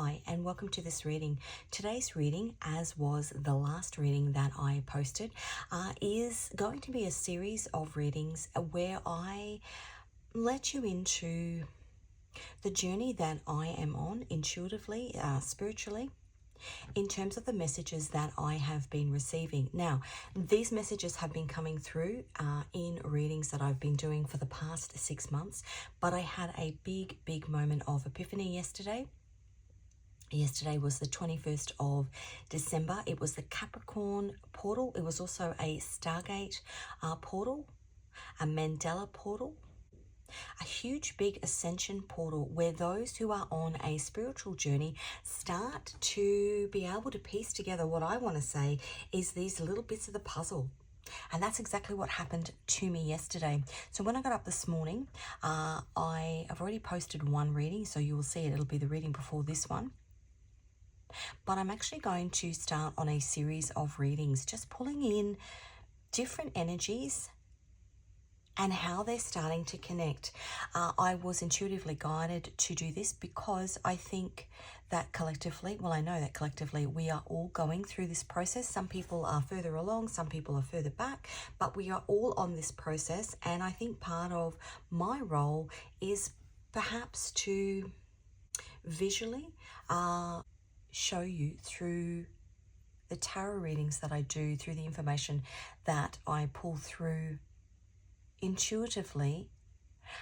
Hi, and welcome to this reading. Today's reading, as was the last reading that I posted, is going to be a series of readings where I let you into the journey that I am on intuitively, spiritually, in terms of the messages that I have been receiving. Now, these messages have been coming through in readings that I've been doing for the past 6 months, but I had a big moment of epiphany yesterday. Yesterday was the 21st of December. It was the Capricorn portal. It was also a Stargate portal, a Mandela portal, a huge big ascension portal where those who are on a spiritual journey start to be able to piece together what I want to say is these little bits of the puzzle. And that's exactly what happened to me yesterday. So when I got up this morning, I have already posted one reading, so you will see it. It'll be the reading before this one. But I'm actually going to start on a series of readings, just pulling in different energies and how they're starting to connect. I was intuitively guided to do this because I think that collectively, well, I know that collectively we are all going through this process. Some people are further along, some people are further back, but we are all on this process. And I think part of my role is perhaps to visually show you through the tarot readings that I do, through the information that I pull through intuitively,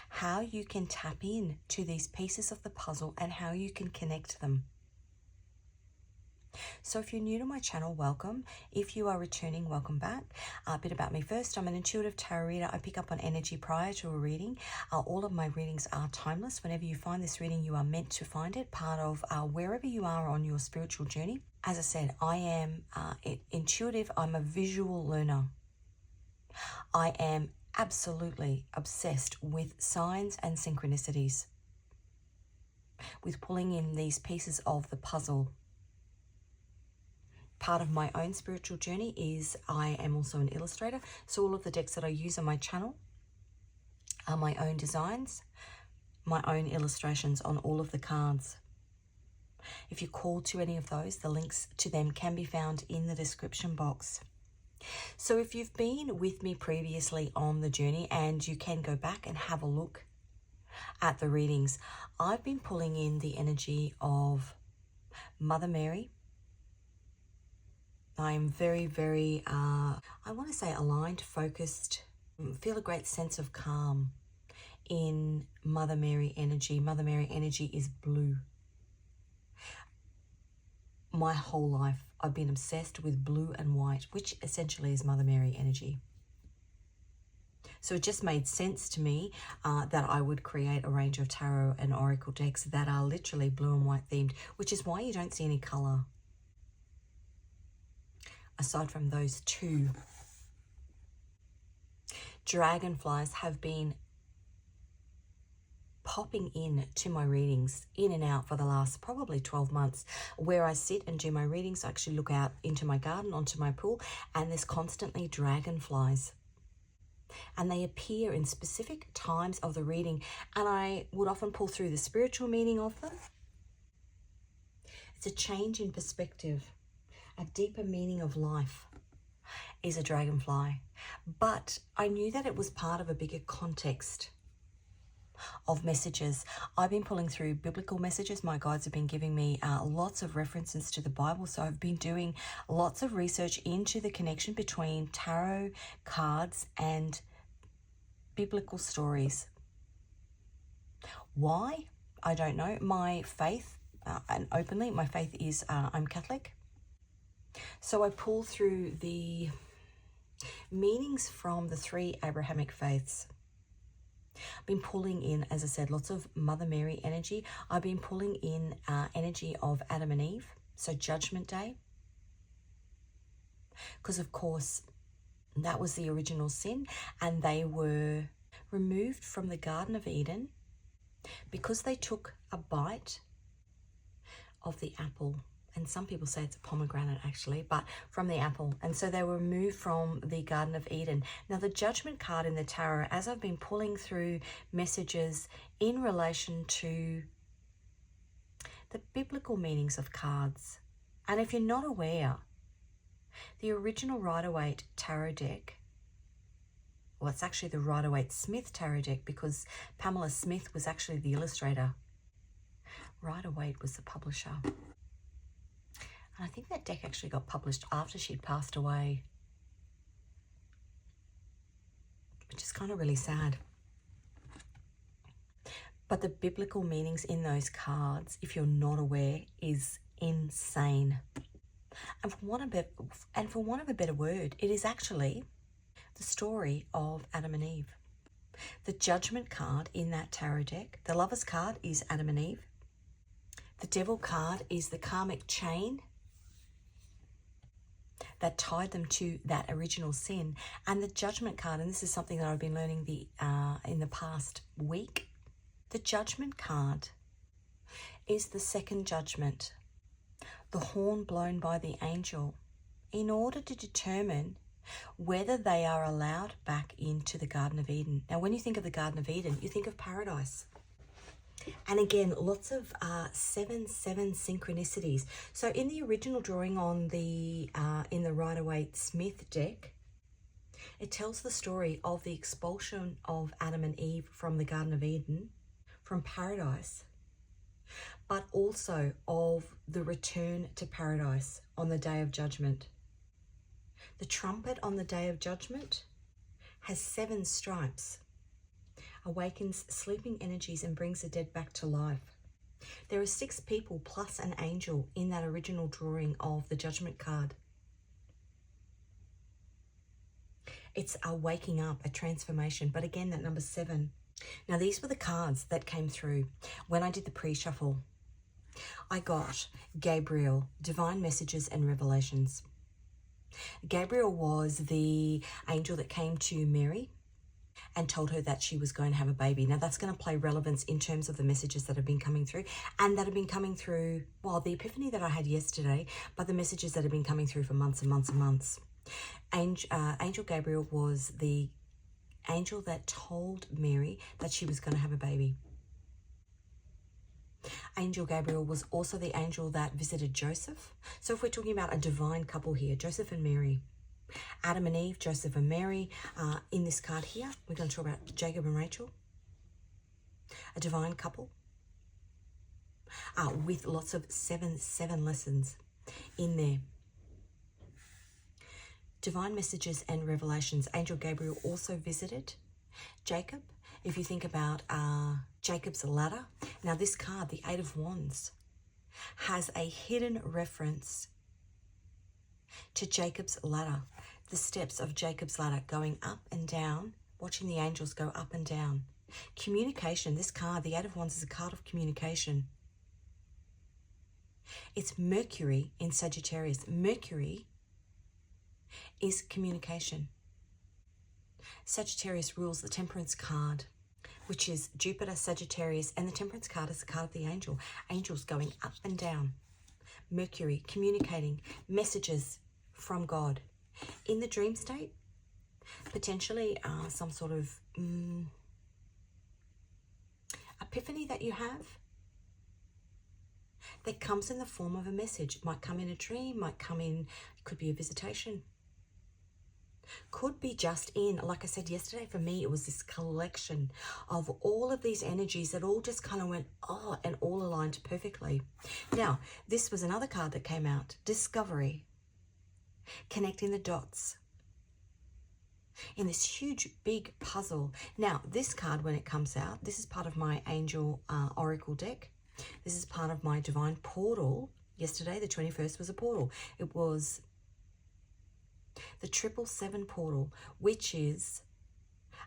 how you can tap in to these pieces of the puzzle and how you can connect them. So if you're new to my channel, welcome. If you are returning, welcome back. A bit about me first. I'm an intuitive tarot reader. I pick up on energy prior to a reading. All of my readings are timeless. Whenever you find this reading, you are meant to find it, part of wherever you are on your spiritual journey. As I said, I am intuitive. I'm a visual learner. I am absolutely obsessed with signs and synchronicities, with pulling in these pieces of the puzzle. Part of my own spiritual journey is I am also an illustrator. So all of the decks that I use on my channel are my own designs, my own illustrations on all of the cards. If you're called to any of those, the links to them can be found in the description box. So if you've been with me previously on the journey, and you can go back and have a look at the readings, I've been pulling in the energy of Mother Mary. I'm very, I want to say aligned, focused, feel a great sense of calm in Mother Mary energy. Mother Mary energy is blue. My whole life, I've been obsessed with blue and white, which essentially is Mother Mary energy. So it just made sense to me that I would create a range of tarot and oracle decks that are literally blue and white themed, which is why you don't see any color aside from those two. Dragonflies have been popping in to my readings, in and out, for the last probably 12 months. Where I sit and do my readings, I actually look out into my garden, onto my pool, and there's constantly dragonflies. And they appear in specific times of the reading, and I would often pull through the spiritual meaning of them. It's a change in perspective. A deeper meaning of life is a dragonfly. But I knew that it was part of a bigger context of messages. I've been pulling through biblical messages. My guides have been giving me lots of references to the Bible. So I've been doing lots of research into the connection between tarot cards and biblical stories. Why? I don't know. My faith, and openly, my faith is I'm Catholic. So I pull through the meanings from the 3 Abrahamic faiths. I've been pulling in, as I said, lots of Mother Mary energy. I've been pulling in energy of Adam and Eve, so Judgment Day. Because, of course, that was the original sin, and they were removed from the Garden of Eden because they took a bite of the apple. And some people say it's a pomegranate actually, but from the apple. And so they were removed from the Garden of Eden. Now the Judgment card in the tarot, as I've been pulling through messages in relation to the biblical meanings of cards. And if you're not aware, the original Rider-Waite tarot deck, well, it's actually the Rider-Waite-Smith tarot deck because Pamela Smith was actually the illustrator. Rider-Waite was the publisher. And I think that deck actually got published after she'd passed away, which is kind of really sad. But the biblical meanings in those cards, if you're not aware, is insane. And for want of a better word, it is actually the story of Adam and Eve. The Judgment card in that tarot deck, the Lover's card is Adam and Eve. The Devil card is the karmic chain that tied them to that original sin. And the Judgment card, and this is something that I've been learning in the past week, the Judgment card is the second judgment, the horn blown by the angel, in order to determine whether they are allowed back into the Garden of Eden. Now, when you think of the Garden of Eden, you think of paradise. And again, lots of 7/7 synchronicities. So in the original drawing on the in the Rider-Waite-Smith deck, it tells the story of the expulsion of Adam and Eve from the Garden of Eden, from paradise, but also of the return to paradise on the Day of Judgment. The trumpet on the Day of Judgment has 7 stripes, awakens sleeping energies and brings the dead back to life. There are 6 people plus an angel in that original drawing of the Judgment card. It's a waking up, a transformation, but again, that number 7. Now, these were the cards that came through when I did the pre-shuffle. I got Gabriel, Divine Messages and Revelations. Gabriel was the angel that came to Mary and told her that she was going to have a baby. Now, that's going to play relevance in terms of the messages that have been coming through, and that have been coming through, well, the epiphany that I had yesterday, but the messages that have been coming through for months and months and months. Angel Gabriel was the angel that told Mary that she was going to have a baby. Angel Gabriel was also the angel that visited Joseph. So if we're talking about a divine couple here, Joseph and Mary, Adam and Eve, Joseph and Mary, in this card here, we're going to talk about Jacob and Rachel, a divine couple, with lots of 7/7 lessons in there. Divine Messages and Revelations. Angel Gabriel also visited Jacob. If you think about Jacob's ladder, now this card, the 8 of Wands, has a hidden reference to Jacob's ladder, the steps of Jacob's ladder going up and down, watching the angels go up and down. Communication, this card, the 8 of Wands, is a card of communication. It's Mercury in Sagittarius. Mercury is communication. Sagittarius rules the Temperance card, which is Jupiter, Sagittarius, and the Temperance card is the card of the angel. Angels going up and down. Mercury communicating messages from God. In the dream state, potentially some sort of epiphany that you have that comes in the form of a message. It might come in a dream, might come in, it could be a visitation. Could be just in, like I said yesterday, for me, it was this collection of all of these energies that all just kind of went, oh, and all aligned perfectly. Now, this was another card that came out, Discovery, connecting the dots in this huge, big puzzle. Now, this card, when it comes out, this is part of my Angel Oracle deck. This is part of my Divine Portal. Yesterday, the 21st, was a portal. It was the 777 portal, which is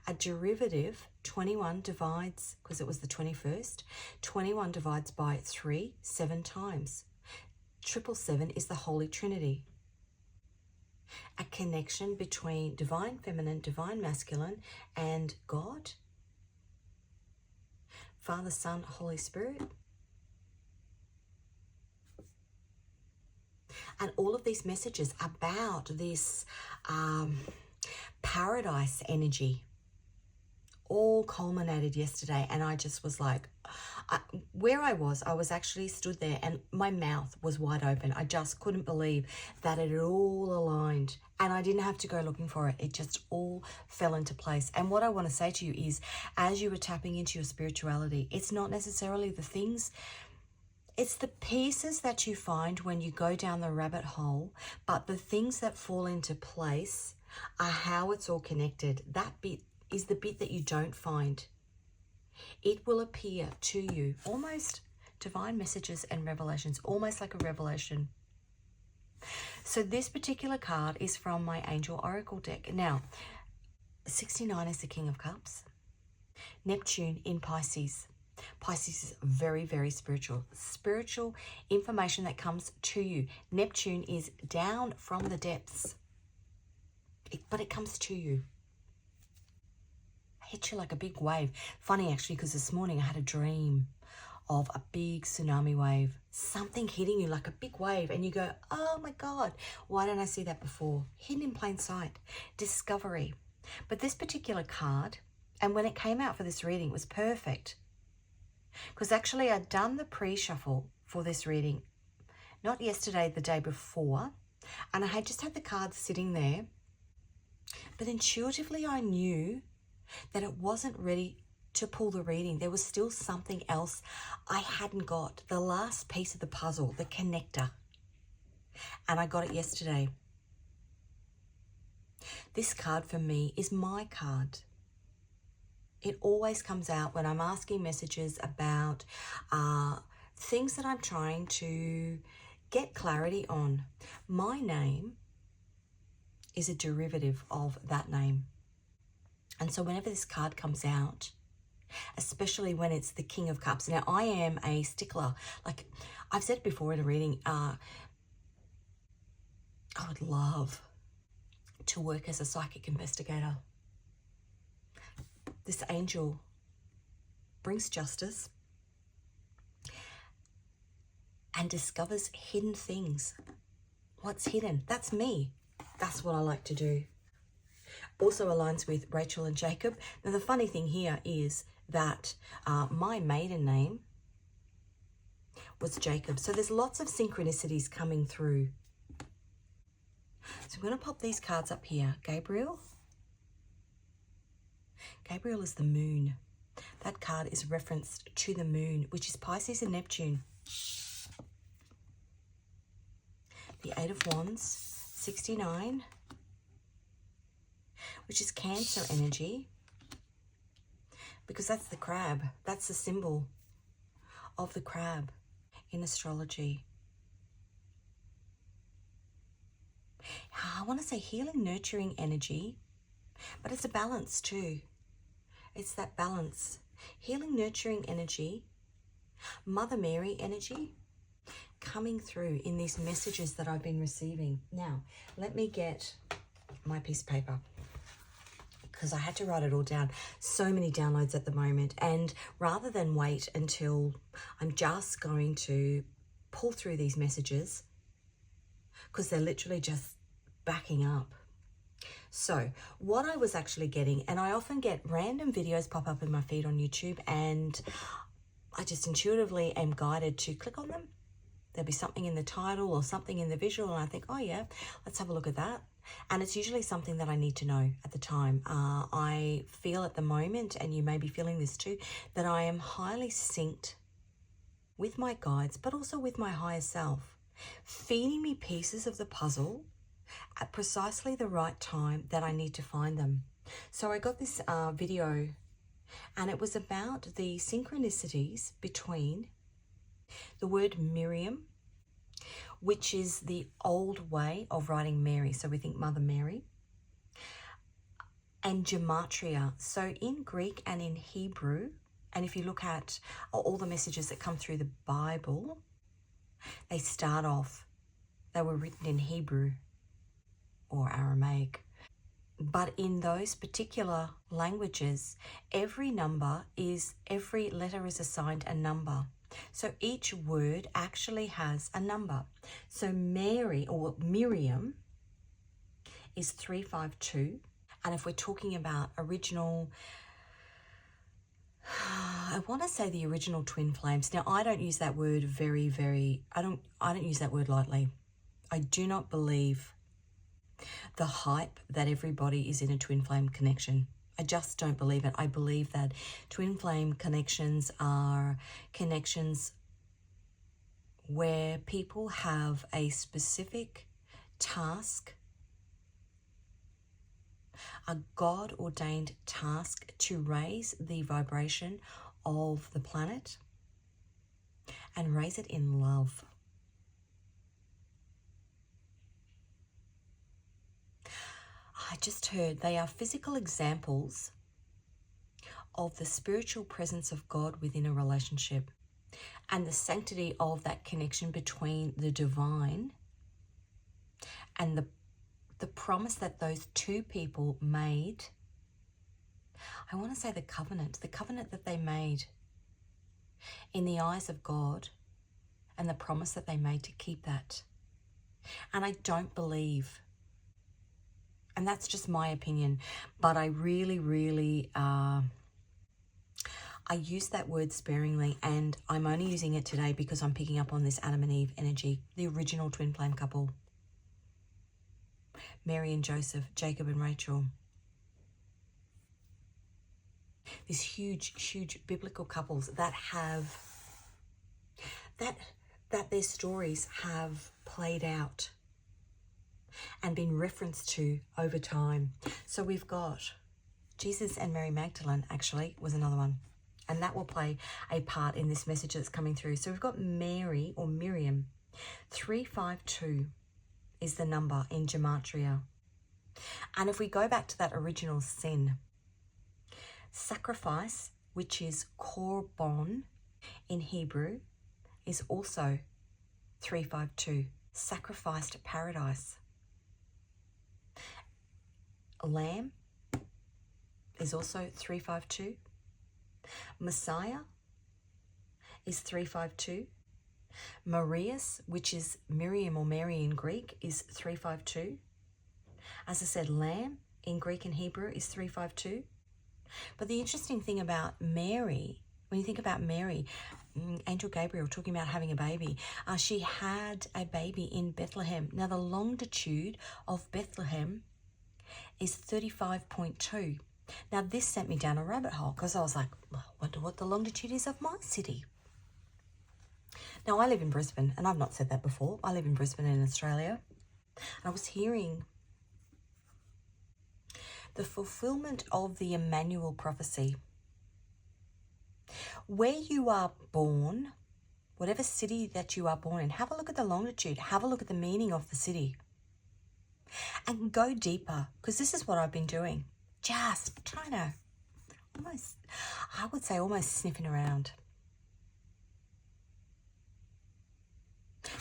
a derivative. 21 divides, because it was the 21st, 21 divides by 3, 7 times. 777 is the Holy Trinity. A connection between divine feminine, divine masculine, and God, Father, Son, Holy Spirit. And all of these messages about this paradise energy, all culminated yesterday, and I just was like, where I was actually stood there and my mouth was wide open. I just couldn't believe that it had all aligned, and I didn't have to go looking for it. It just all fell into place. And what I want to say to you is, as you were tapping into your spirituality, it's not necessarily the things, it's the pieces that you find when you go down the rabbit hole, but the things that fall into place are how it's all connected. That bit is the bit that you don't find. It will appear to you, almost divine messages and revelations, almost like a revelation. So this particular card is from my Angel Oracle deck. Now, 69 is the King of Cups. Neptune in Pisces. Pisces is very, very spiritual. Spiritual information that comes to you. Neptune is down from the depths, but it comes to you. Hit you like a big wave. Funny actually, because this morning I had a dream of a big tsunami wave, something hitting you like a big wave, and you go, oh my God, why didn't I see that before? Hidden in plain sight. Discovery. But this particular card, and when it came out for this reading, it was perfect, because actually I'd done the pre-shuffle for this reading, not yesterday, the day before, and I had just had the cards sitting there, but intuitively I knew that it wasn't ready to pull the reading. There was still something else I hadn't got, the last piece of the puzzle, the connector, and I got it yesterday. This card for me is my card. It always comes out when I'm asking messages about things that I'm trying to get clarity on. My name is a derivative of that name. And so whenever this card comes out, especially when it's the King of Cups. Now, I am a stickler. Like I've said before in a reading, I would love to work as a psychic investigator. This angel brings justice and discovers hidden things. What's hidden? That's me. That's what I like to do. Also aligns with Rachel and Jacob. Now, the funny thing here is that my maiden name was Jacob. So there's lots of synchronicities coming through. So I'm going to pop these cards up here. Gabriel. Gabriel is the moon. That card is referenced to the moon, which is Pisces and Neptune. The Eight of Wands, 69, which is Cancer energy, because that's the crab. That's the symbol of the crab in astrology. I want to say healing, nurturing energy, but it's a balance too. It's that balance. Healing, nurturing energy, Mother Mary energy coming through in these messages that I've been receiving. Now, let me get my piece of paper, because I had to write it all down. So many downloads at the moment. And rather than wait until I'm just going to pull through these messages, because they're literally just backing up. So what I was actually getting, and I often get random videos pop up in my feed on YouTube, and I just intuitively am guided to click on them. There'll be something in the title or something in the visual, and I think, oh yeah, let's have a look at that. And it's usually something that I need to know at the time. I feel at the moment, and you may be feeling this too, that I am highly synced with my guides, but also with my higher self, feeding me pieces of the puzzle at precisely the right time that I need to find them. So I got this video, and it was about the synchronicities between the word Miriam, which is the old way of writing Mary. So we think Mother Mary. And gematria. So in Greek and in Hebrew, and if you look at all the messages that come through the Bible, they start off, they were written in Hebrew or Aramaic. But in those particular languages, every letter is assigned a number. So each word actually has a number. So Mary, or Miriam, is 352. And if we're talking about original I want to say the original twin flames. Now, I don't use that word I don't use that word lightly. I do not believe the hype that everybody is in a twin flame connection. I just don't believe it. I believe that twin flame connections are connections where people have a specific task, a God-ordained task to raise the vibration of the planet and raise it in love. I just heard they are physical examples of the spiritual presence of God within a relationship and the sanctity of that connection between the divine and the promise that those two people made. I want to say the covenant that they made in the eyes of God, and the promise that they made to keep that. And I don't believe, and that's just my opinion, but I really, I use that word sparingly, and I'm only using it today because I'm picking up on this Adam and Eve energy, the original twin flame couple. Mary and Joseph, Jacob and Rachel. These huge biblical couples that have, that their stories have played out and been referenced to over time. So we've got Jesus and Mary Magdalene, actually, was another one. And that will play a part in this message that's coming through. So we've got Mary or Miriam. 352 is the number in Gematria. And if we go back to that original sin, sacrifice, which is korban in Hebrew, is also 352. Sacrificed paradise. Lamb is also 352. Messiah is 352. Marius, which is Miriam or Mary in Greek, is 352. As I said, Lamb in Greek and Hebrew is 352. But the interesting thing about Mary, when you think about Mary, Angel Gabriel talking about having a baby, she had a baby in Bethlehem. Now the longitude of Bethlehem is 35.2. Now this sent me down a rabbit hole because I was like, well, I wonder what the longitude is of my city. Now I live in Brisbane, and I've not said that before. I live in Brisbane in Australia. And I was hearing the fulfillment of the Emmanuel prophecy. Where you are born, whatever city that you are born in, have a look at the longitude, have a look at the meaning of the city, and go deeper, because this is what I've been doing. Just trying to almost sniffing around.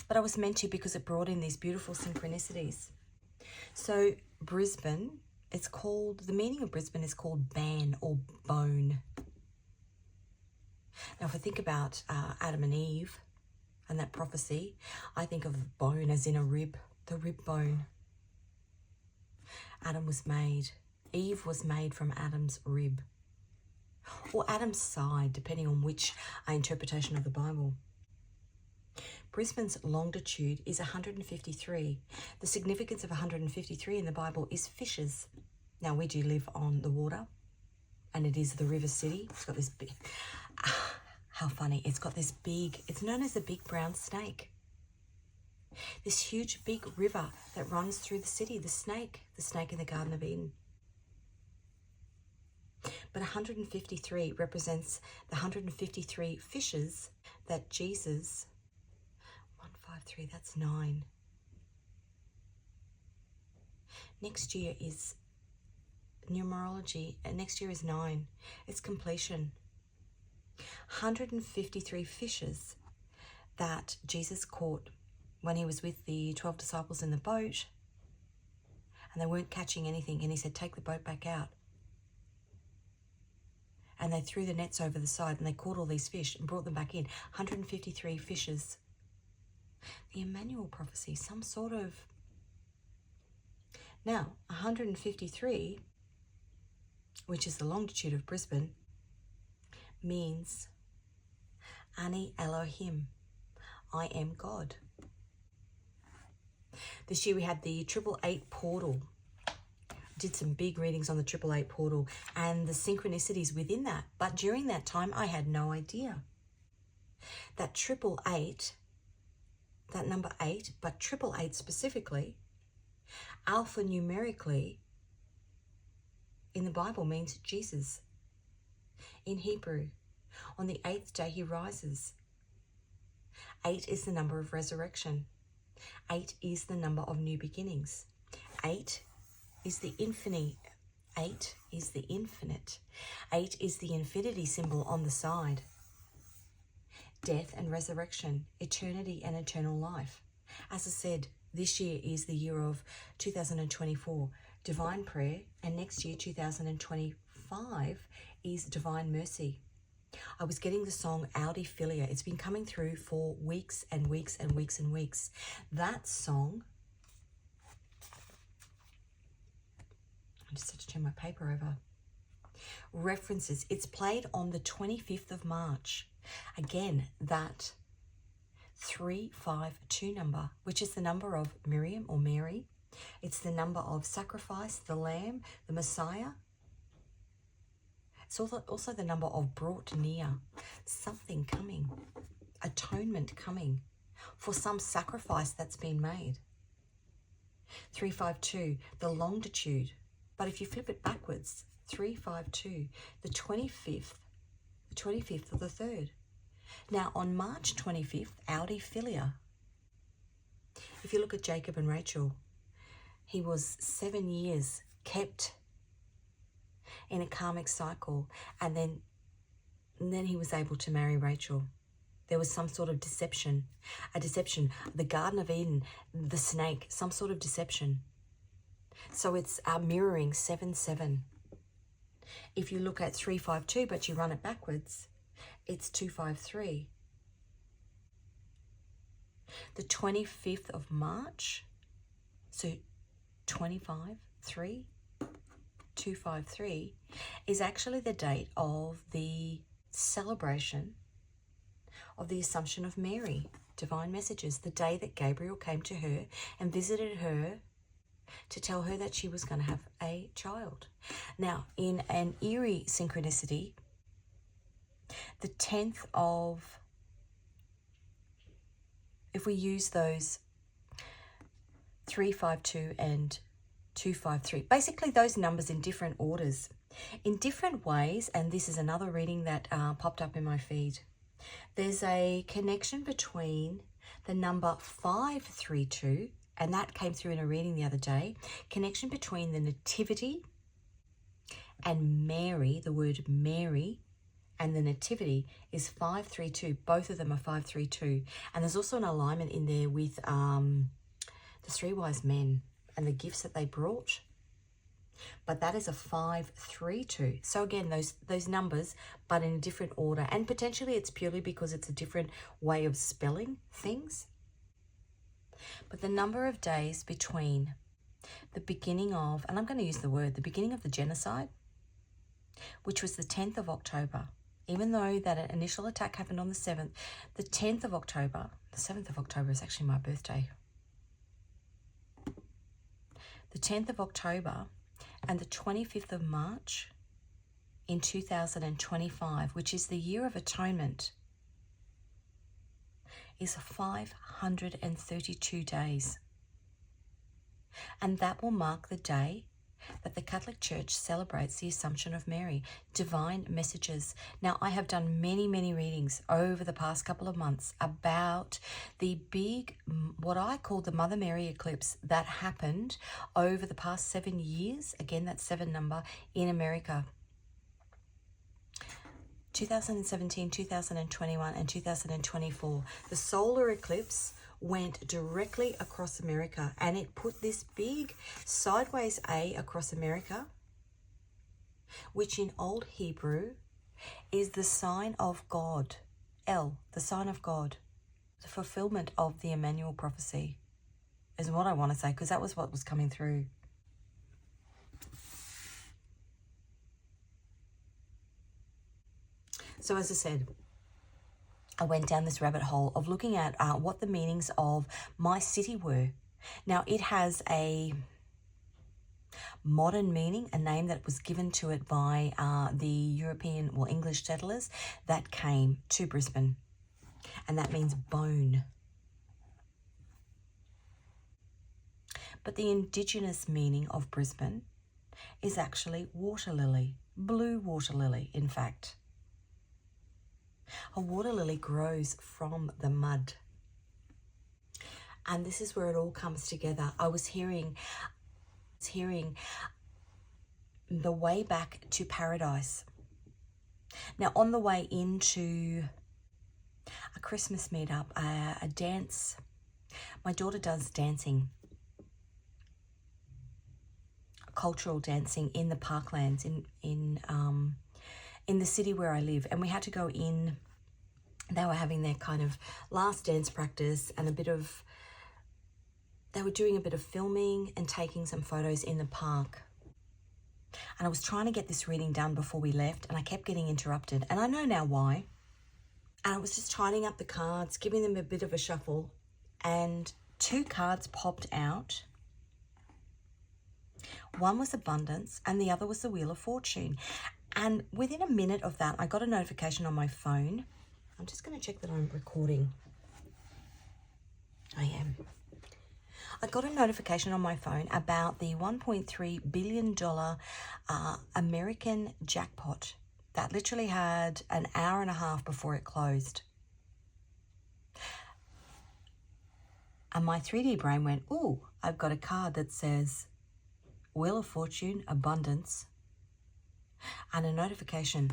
But I was meant to, because it brought in these beautiful synchronicities. So Brisbane, the meaning of Brisbane is called ban or bone. Now if I think about Adam and Eve and that prophecy, I think of bone as in a rib, the rib bone. Adam was made, Eve was made from Adam's rib, or Adam's side, depending on which interpretation of the Bible. Brisbane's longitude is 153. The significance of 153 in the Bible is fishes. Now, we do live on the water, and it is the river city. It's got this big, how funny, it's got this big, it's known as the big brown snake. This huge big river that runs through the city, the snake in the Garden of Eden. But 153 represents the 153 fishes that Jesus, 153, that's 9. Next year is numerology, and next year is 9. It's completion. 153 fishes that Jesus caught when he was with the 12 disciples in the boat, and they weren't catching anything, and he said, take the boat back out. And they threw the nets over the side, and they caught all these fish and brought them back in. 153 fishes. The Emmanuel prophecy, some sort of... Now, 153, which is the longitude of Brisbane, means Ani Elohim, I am God. This year we had the 888 portal. Did some big readings on the 888 portal and the synchronicities within that. But during that time, I had no idea that 888, that number 8, but 888 specifically, alphanumerically, in the Bible means Jesus. In Hebrew, on the 8th day he rises. 8 is the number of resurrection. 8 is the number of new beginnings. 8 is the infinite. 8 is the infinite. 8 is the infinity symbol on the side. Death and resurrection, eternity and eternal life. As I said, this year is the year of 2024, divine prayer, and next year, 2025, is divine mercy. I was getting the song Audi Filia. It's been coming through for weeks and weeks and weeks and weeks. That song, I just had to turn my paper over, references, it's played on the 25th of March. Again, that 352 number, which is the number of Miriam or Mary. It's the number of sacrifice, the Lamb, the Messiah. It's also the number of brought near, something coming, atonement coming for some sacrifice that's been made. 352, the longitude. But if you flip it backwards, 352, the 25th of the 3rd. Now on March 25th, Audi Filia. If you look at Jacob and Rachel, he was 7 years kept in a karmic cycle, and then he was able to marry Rachel. There was some sort of deception, the Garden of Eden, the snake, some sort of deception. So it's mirroring 7-7. If you look at 352, but you run it backwards, it's 253. The 25th of March, so 253, is actually the date of the celebration of the Assumption of Mary, divine messages, the day that Gabriel came to her and visited her to tell her that she was going to have a child. Now, in an eerie synchronicity, the 10th of, if we use those 352 and 253, basically those numbers in different orders, in different ways, and this is another reading that popped up in my feed. There's a connection between the number 532, and that came through in a reading the other day, connection between the nativity and Mary, the word Mary, and the nativity is 532. Both of them are 532. And there's also an alignment in there with the 3 wise men and the gifts that they brought. But that is a 532. So again, those numbers, but in a different order. And potentially it's purely because it's a different way of spelling things. But the number of days between the beginning of, and I'm going to use the word, the beginning of the genocide, which was the 10th of October, even though that initial attack happened on the 7th, the 10th of October, the 7th of October is actually my birthday. The 10th of October and the 25th of March in 2025, which is the year of atonement, is 532 days. And that will mark the day that the Catholic Church celebrates the Assumption of Mary, divine messages. Now, I have done many, many readings over the past couple of months about the big, what I call the Mother Mary eclipse that happened over the past 7 years. Again, that 7 number in America. 2017, 2021, and 2024. The solar eclipse went directly across America, and it put this big sideways A across America, which in Old Hebrew is the sign of God. El, the sign of God. The fulfillment of the Emmanuel prophecy is what I want to say, because that was what was coming through. So as I said, I went down this rabbit hole of looking at what the meanings of my city were. Now, it has a modern meaning, a name that was given to it by the European, well, English settlers that came to Brisbane, and that means bone. But the indigenous meaning of Brisbane is actually water lily, blue water lily, in fact. A water lily grows from the mud. And this is where it all comes together. I was hearing the way back to paradise. Now, on the way into a Christmas meetup, a dance, my daughter does dancing, cultural dancing in the parklands in the city where I live, and we had to go in. They were having their kind of last dance practice and they were doing a bit of filming and taking some photos in the park. And I was trying to get this reading done before we left, and I kept getting interrupted, and I know now why. And I was just tidying up the cards, giving them a bit of a shuffle, and 2 cards popped out. One was abundance and the other was the Wheel of Fortune. And within a minute of that, I got a notification on my phone. I'm just going to check that I'm recording. I am. I got a notification on my phone about the $1.3 billion American jackpot that literally had an hour and a half before it closed. And my 3D brain went, ooh, I've got a card that says Wheel of Fortune, abundance, and a notification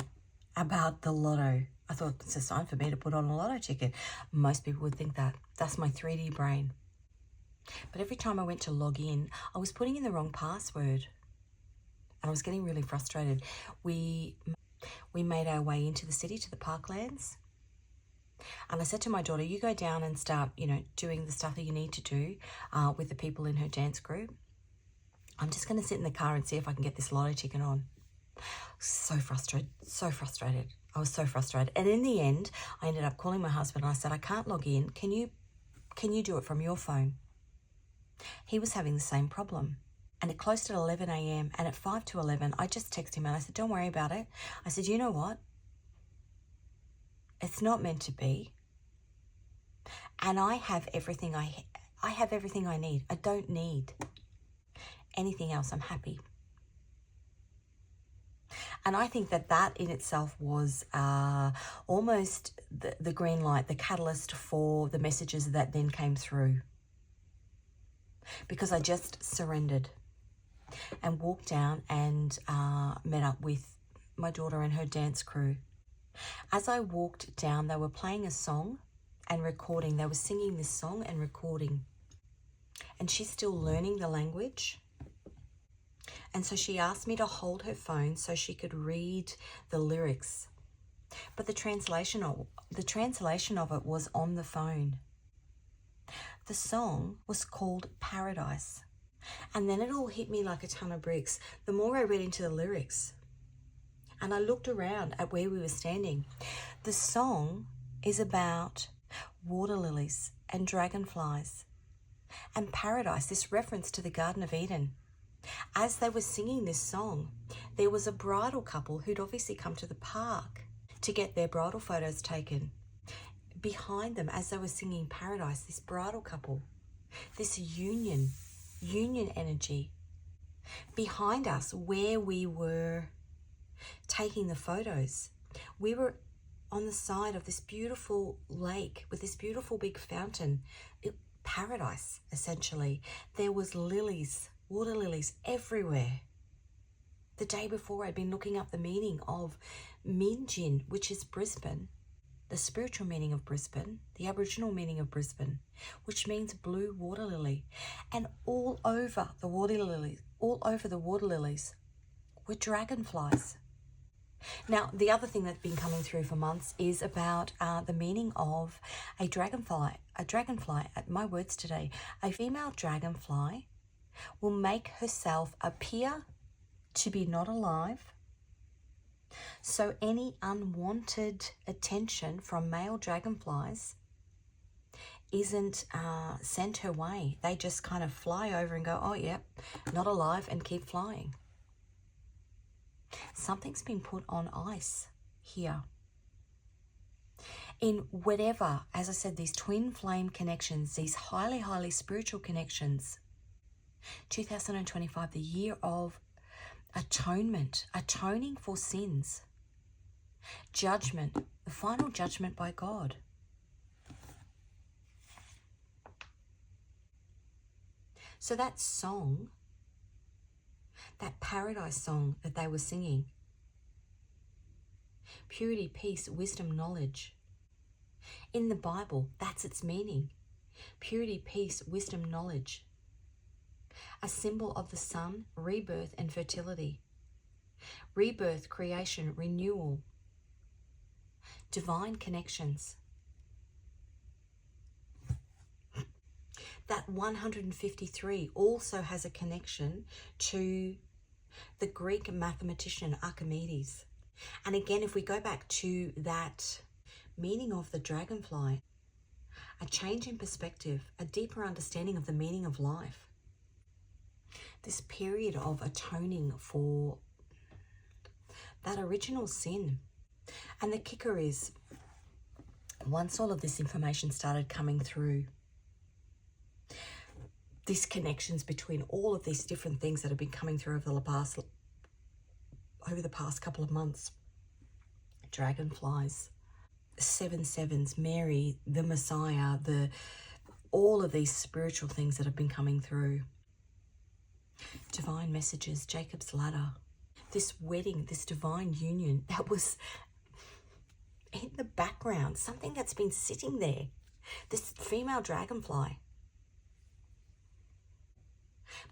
about the lotto. I thought it's a sign for me to put on a lotto ticket. Most people would think that. That's my 3D brain. But every time I went to log in, I was putting in the wrong password. And I was getting really frustrated. We made our way into the city, to the parklands. And I said to my daughter, you go down and start, doing the stuff that you need to do with the people in her dance group. I'm just going to sit in the car and see if I can get this lotto ticket on. So frustrated. I was so frustrated. And in the end, I ended up calling my husband and I said, I can't log in. Can you do it from your phone? He was having the same problem. And it closed at 11 a.m. And at 5 to 11, I just texted him and I said, don't worry about it. I said, you know what? It's not meant to be. And I have everything I have everything I need. I don't need anything else. I'm happy. And I think that in itself was almost the green light, the catalyst for the messages that then came through. Because I just surrendered and walked down and met up with my daughter and her dance crew. As I walked down, they were playing a song and recording. They were singing this song and recording. And she's still learning the language. And so she asked me to hold her phone so she could read the lyrics. But the translation of it was on the phone. The song was called Paradise. And then it all hit me like a ton of bricks. The more I read into the lyrics, and I looked around at where we were standing, the song is about water lilies and dragonflies and paradise, this reference to the Garden of Eden. As they were singing this song, there was a bridal couple who'd obviously come to the park to get their bridal photos taken. Behind them, as they were singing Paradise, this bridal couple, this union energy. Behind us, where we were taking the photos, we were on the side of this beautiful lake with this beautiful big fountain. Paradise, essentially. There was lilies, water lilies everywhere. The day before, I'd been looking up the meaning of Minjin, which is Brisbane, the spiritual meaning of Brisbane, the Aboriginal meaning of Brisbane, which means blue water lily. And all over the water lilies, were dragonflies. Now, the other thing that's been coming through for months is about the meaning of a dragonfly. A dragonfly, my words today, a female dragonfly will make herself appear to be not alive, So any unwanted attention from male dragonflies isn't sent her way. They just kind of fly over and go, oh, yep, not alive, and keep flying. Something's been put on ice here. In whatever, as I said, these twin flame connections, these highly, highly spiritual connections, 2025, the year of atonement, atoning for sins, judgment, the final judgment by God. So that song, that paradise song that they were singing, purity, peace, wisdom, knowledge, in the Bible, that's its meaning. Purity, peace, wisdom, knowledge. A symbol of the sun, rebirth and fertility. Rebirth, creation, renewal. Divine connections. That 153 also has a connection to the Greek mathematician Archimedes. And again, if we go back to that meaning of the dragonfly, a change in perspective, a deeper understanding of the meaning of life. This period of atoning for that original sin. And the kicker is, once all of this information started coming through, these connections between all of these different things that have been coming through over the past couple of months, dragonflies, 7 sevens, Mary, the Messiah, all of these spiritual things that have been coming through. Divine messages, Jacob's ladder, this wedding, this divine union that was in the background, something that's been sitting there, this female dragonfly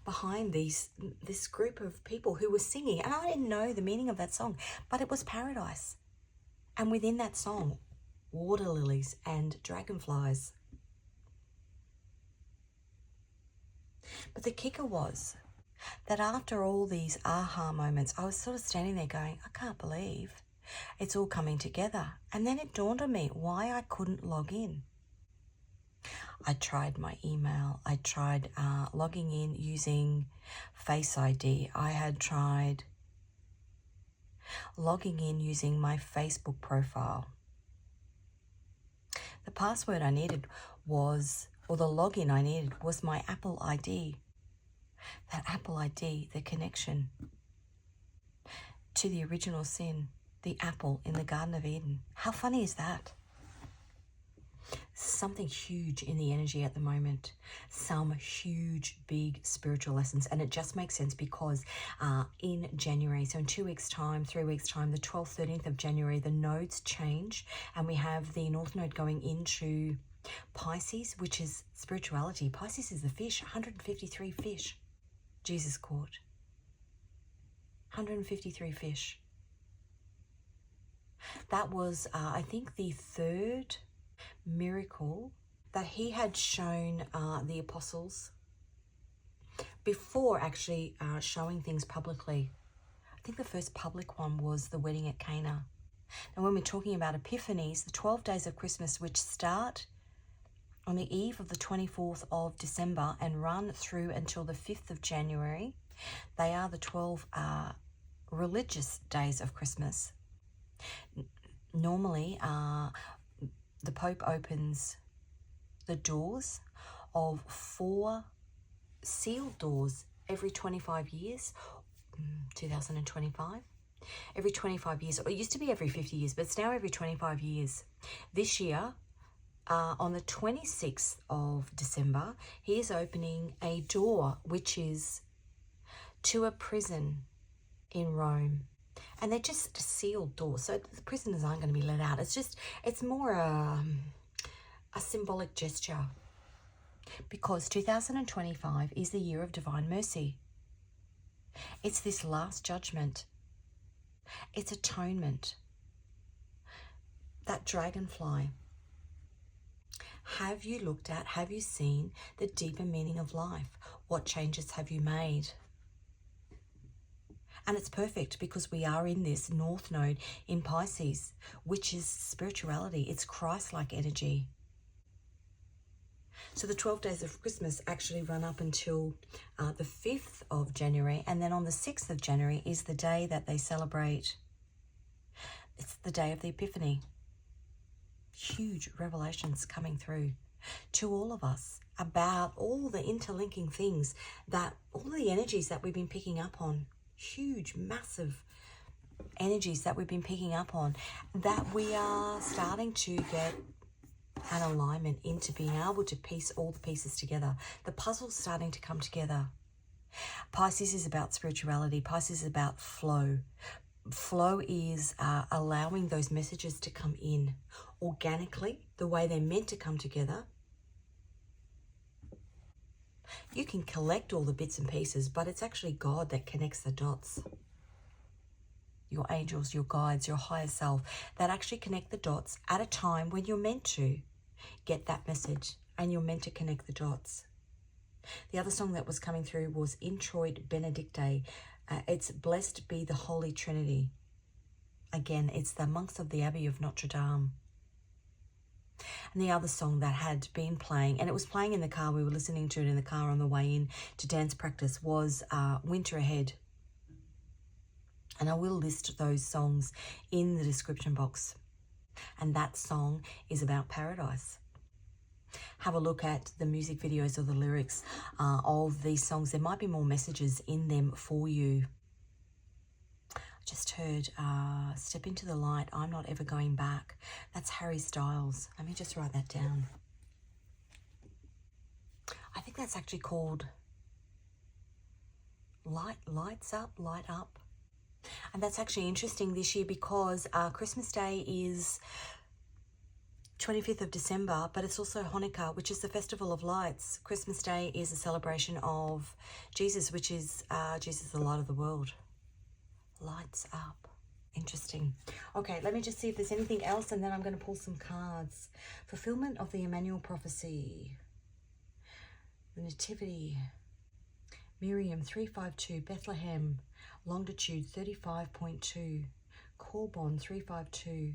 behind this group of people who were singing. And I didn't know the meaning of that song, but it was paradise. And within that song, water lilies and dragonflies. But the kicker was that after all these aha moments, I was sort of standing there going, I can't believe it's all coming together. And then it dawned on me why I couldn't log in. I tried my email. I tried logging in using Face ID. I had tried logging in using my Facebook profile. The password I needed was, or the login I needed was my Apple ID. That Apple ID, the connection to the original sin, the apple in the Garden of Eden. How funny is that? Something huge in the energy at the moment. Some huge, big spiritual lessons. And it just makes sense because in January, so in 2 weeks' time, 3 weeks' time, the 12th, 13th of January, the nodes change. And we have the North Node going into Pisces, which is spirituality. Pisces is the fish, 153 fish. Jesus caught. 153 fish. That was, I think, the third miracle that he had shown the apostles before actually showing things publicly. I think the first public one was the wedding at Cana. And when we're talking about epiphanies, the 12 days of Christmas, which start on the eve of the 24th of December and run through until the 5th of January, they are the 12 religious days of Christmas. Normally, the Pope opens the doors of 4 sealed doors every 25 years, 2025. Every 25 years, or it used to be every 50 years, but it's now every 25 years. This year, on the 26th of December, he is opening a door which is to a prison in Rome. And they're just sealed doors, so the prisoners aren't going to be let out. It's more a symbolic gesture, because 2025 is the year of divine mercy. It's this last judgment. It's atonement. That dragonfly. Have you looked at, have you seen the deeper meaning of life? What changes have you made? And it's perfect because we are in this North Node in Pisces, which is spirituality. It's Christ-like energy. So the 12 days of Christmas actually run up until the 5th of January. And then on the 6th of January is the day that they celebrate. It's the day of the Epiphany. Huge revelations coming through to all of us about all the interlinking things, that all the energies that we've been picking up on. Huge, massive energies that we've been picking up on, that we are starting to get an alignment into being able to piece all the pieces together. The puzzle's starting to come together. Pisces is about spirituality. Pisces is about flow. Flow is allowing those messages to come in organically, the way they're meant to come together. You can collect all the bits and pieces, but it's actually God that connects the dots. Your angels, your guides, your higher self, that actually connect the dots at a time when you're meant to get that message and you're meant to connect the dots. The other song that was coming through was Introit Benedicte. It's Blessed Be the Holy Trinity. Again, it's the monks of the Abbey of Notre Dame. And the other song that had been playing, and it was playing in the car, we were listening to it in the car on the way in to dance practice, was Winter Ahead. And I will list those songs in the description box. And that song is about paradise. Have a look at the music videos or the lyrics of these songs. There might be more messages in them for you. I just heard Step Into the Light, I'm Not Ever Going Back. That's Harry Styles. Let me just write that down. I think that's actually called Lights Up, Light Up. And that's actually interesting this year because Christmas Day is 25th of December, but it's also Hanukkah, which is the Festival of Lights. Christmas Day is a celebration of Jesus, which is Jesus, the light of the world. Lights up. Interesting. Okay, let me just see if there's anything else, and then I'm going to pull some cards. Fulfillment of the Emmanuel prophecy. The Nativity. Miriam 352. Bethlehem. Longitude 35.2. Corbon 352.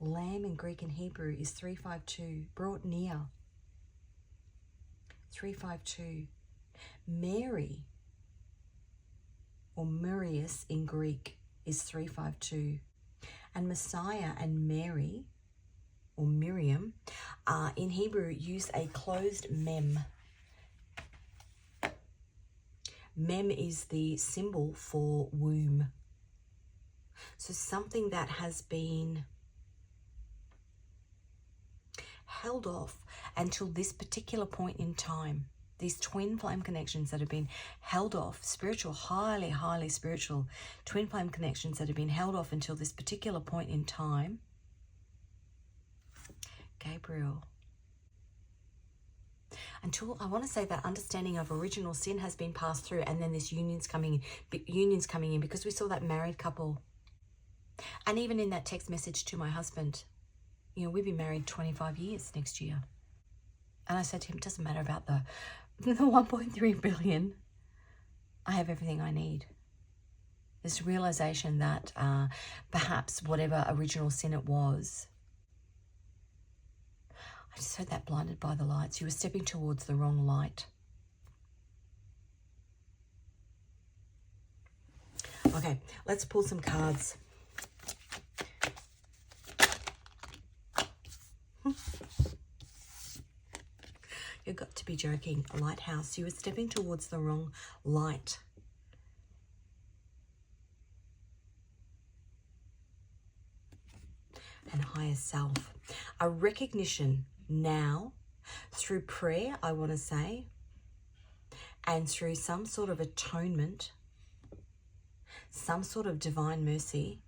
Lamb in Greek and Hebrew is 352. Brought near 352. Mary or Murius in Greek is 352. And Messiah and Mary or Miriam in Hebrew use a closed mem. Mem is the symbol for womb. So something that has been held off until this particular point in time. These twin flame connections that have been held off, spiritual, highly, highly spiritual twin flame connections that have been held off until this particular point in time. Gabriel. Until, I want to say, that understanding of original sin has been passed through, and then this union's coming in, because we saw that married couple. And even in that text message to my husband, you know, we've been married 25 years next year. And I said to him, it doesn't matter about the 1.3 billion. I have everything I need. This realization that perhaps whatever original sin it was, I just heard that blinded by the lights. You were stepping towards the wrong light. Okay, let's pull some cards. You've got to be joking. Lighthouse. You were stepping towards the wrong light. And higher self. A recognition now through prayer, I want to say, and through some sort of atonement, some sort of divine mercy,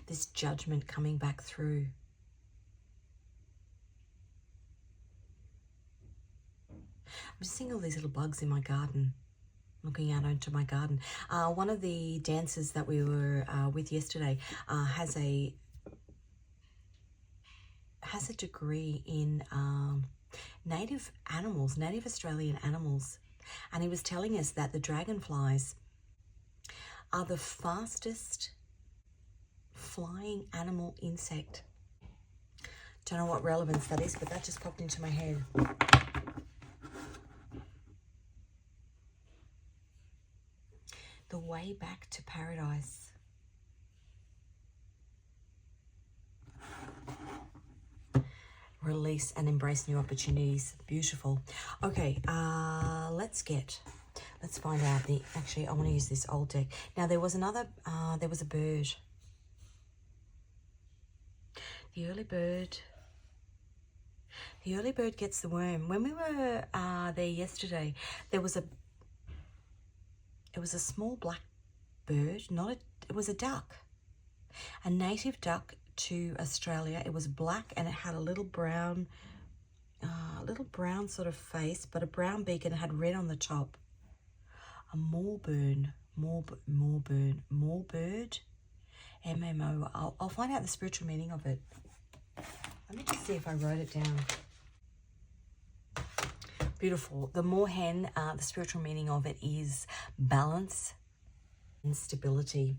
this judgment coming back through. I'm just seeing all these little bugs in my garden, looking out onto my garden. One of the dancers that we were with yesterday has a degree in native animals, native Australian animals. And he was telling us that the dragonflies are the fastest flying animal insect. Don't know what relevance that is, but that just popped into my head. The way back to paradise. Release and embrace new opportunities. Beautiful. Okay, let's find out actually I want to use this old deck. Now there was a bird. The early bird gets the worm. When we were there yesterday, it was a small black bird, it was a duck. A native duck to Australia. It was black and it had a little brown sort of face, but a brown beak, and it had red on the top. A moorbird, MMO. I'll find out the spiritual meaning of it. Let me just see if I wrote it down. Beautiful. The moorhen, the spiritual meaning of it is balance and stability,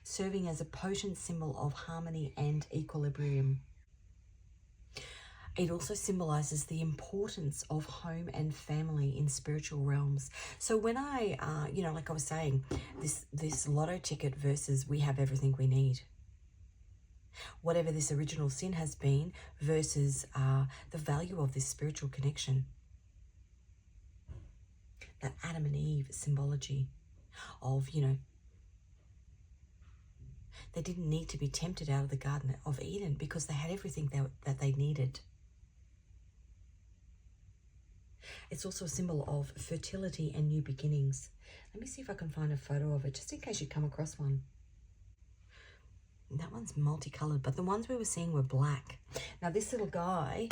serving as a potent symbol of harmony and equilibrium. It also symbolizes the importance of home and family in spiritual realms. So when I, like I was saying, this lotto ticket versus we have everything we need. Whatever this original sin has been versus the value of this spiritual connection. That Adam and Eve symbology of, they didn't need to be tempted out of the Garden of Eden because they had everything that they needed. It's also a symbol of fertility and new beginnings. Let me see if I can find a photo of it, just in case you come across one. That one's multicolored, but the ones we were seeing were black. Now this little guy,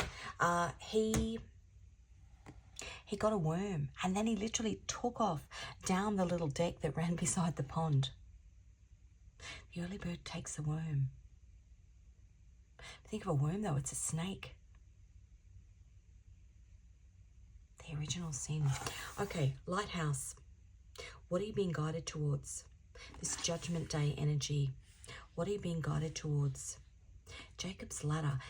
he got a worm, and then he literally took off down the little deck that ran beside the pond. The early bird takes the worm. Think of a worm though, it's a snake. The original sin. Okay, lighthouse. What are you being guided towards? This judgment day energy. What are you being guided towards? Jacob's ladder.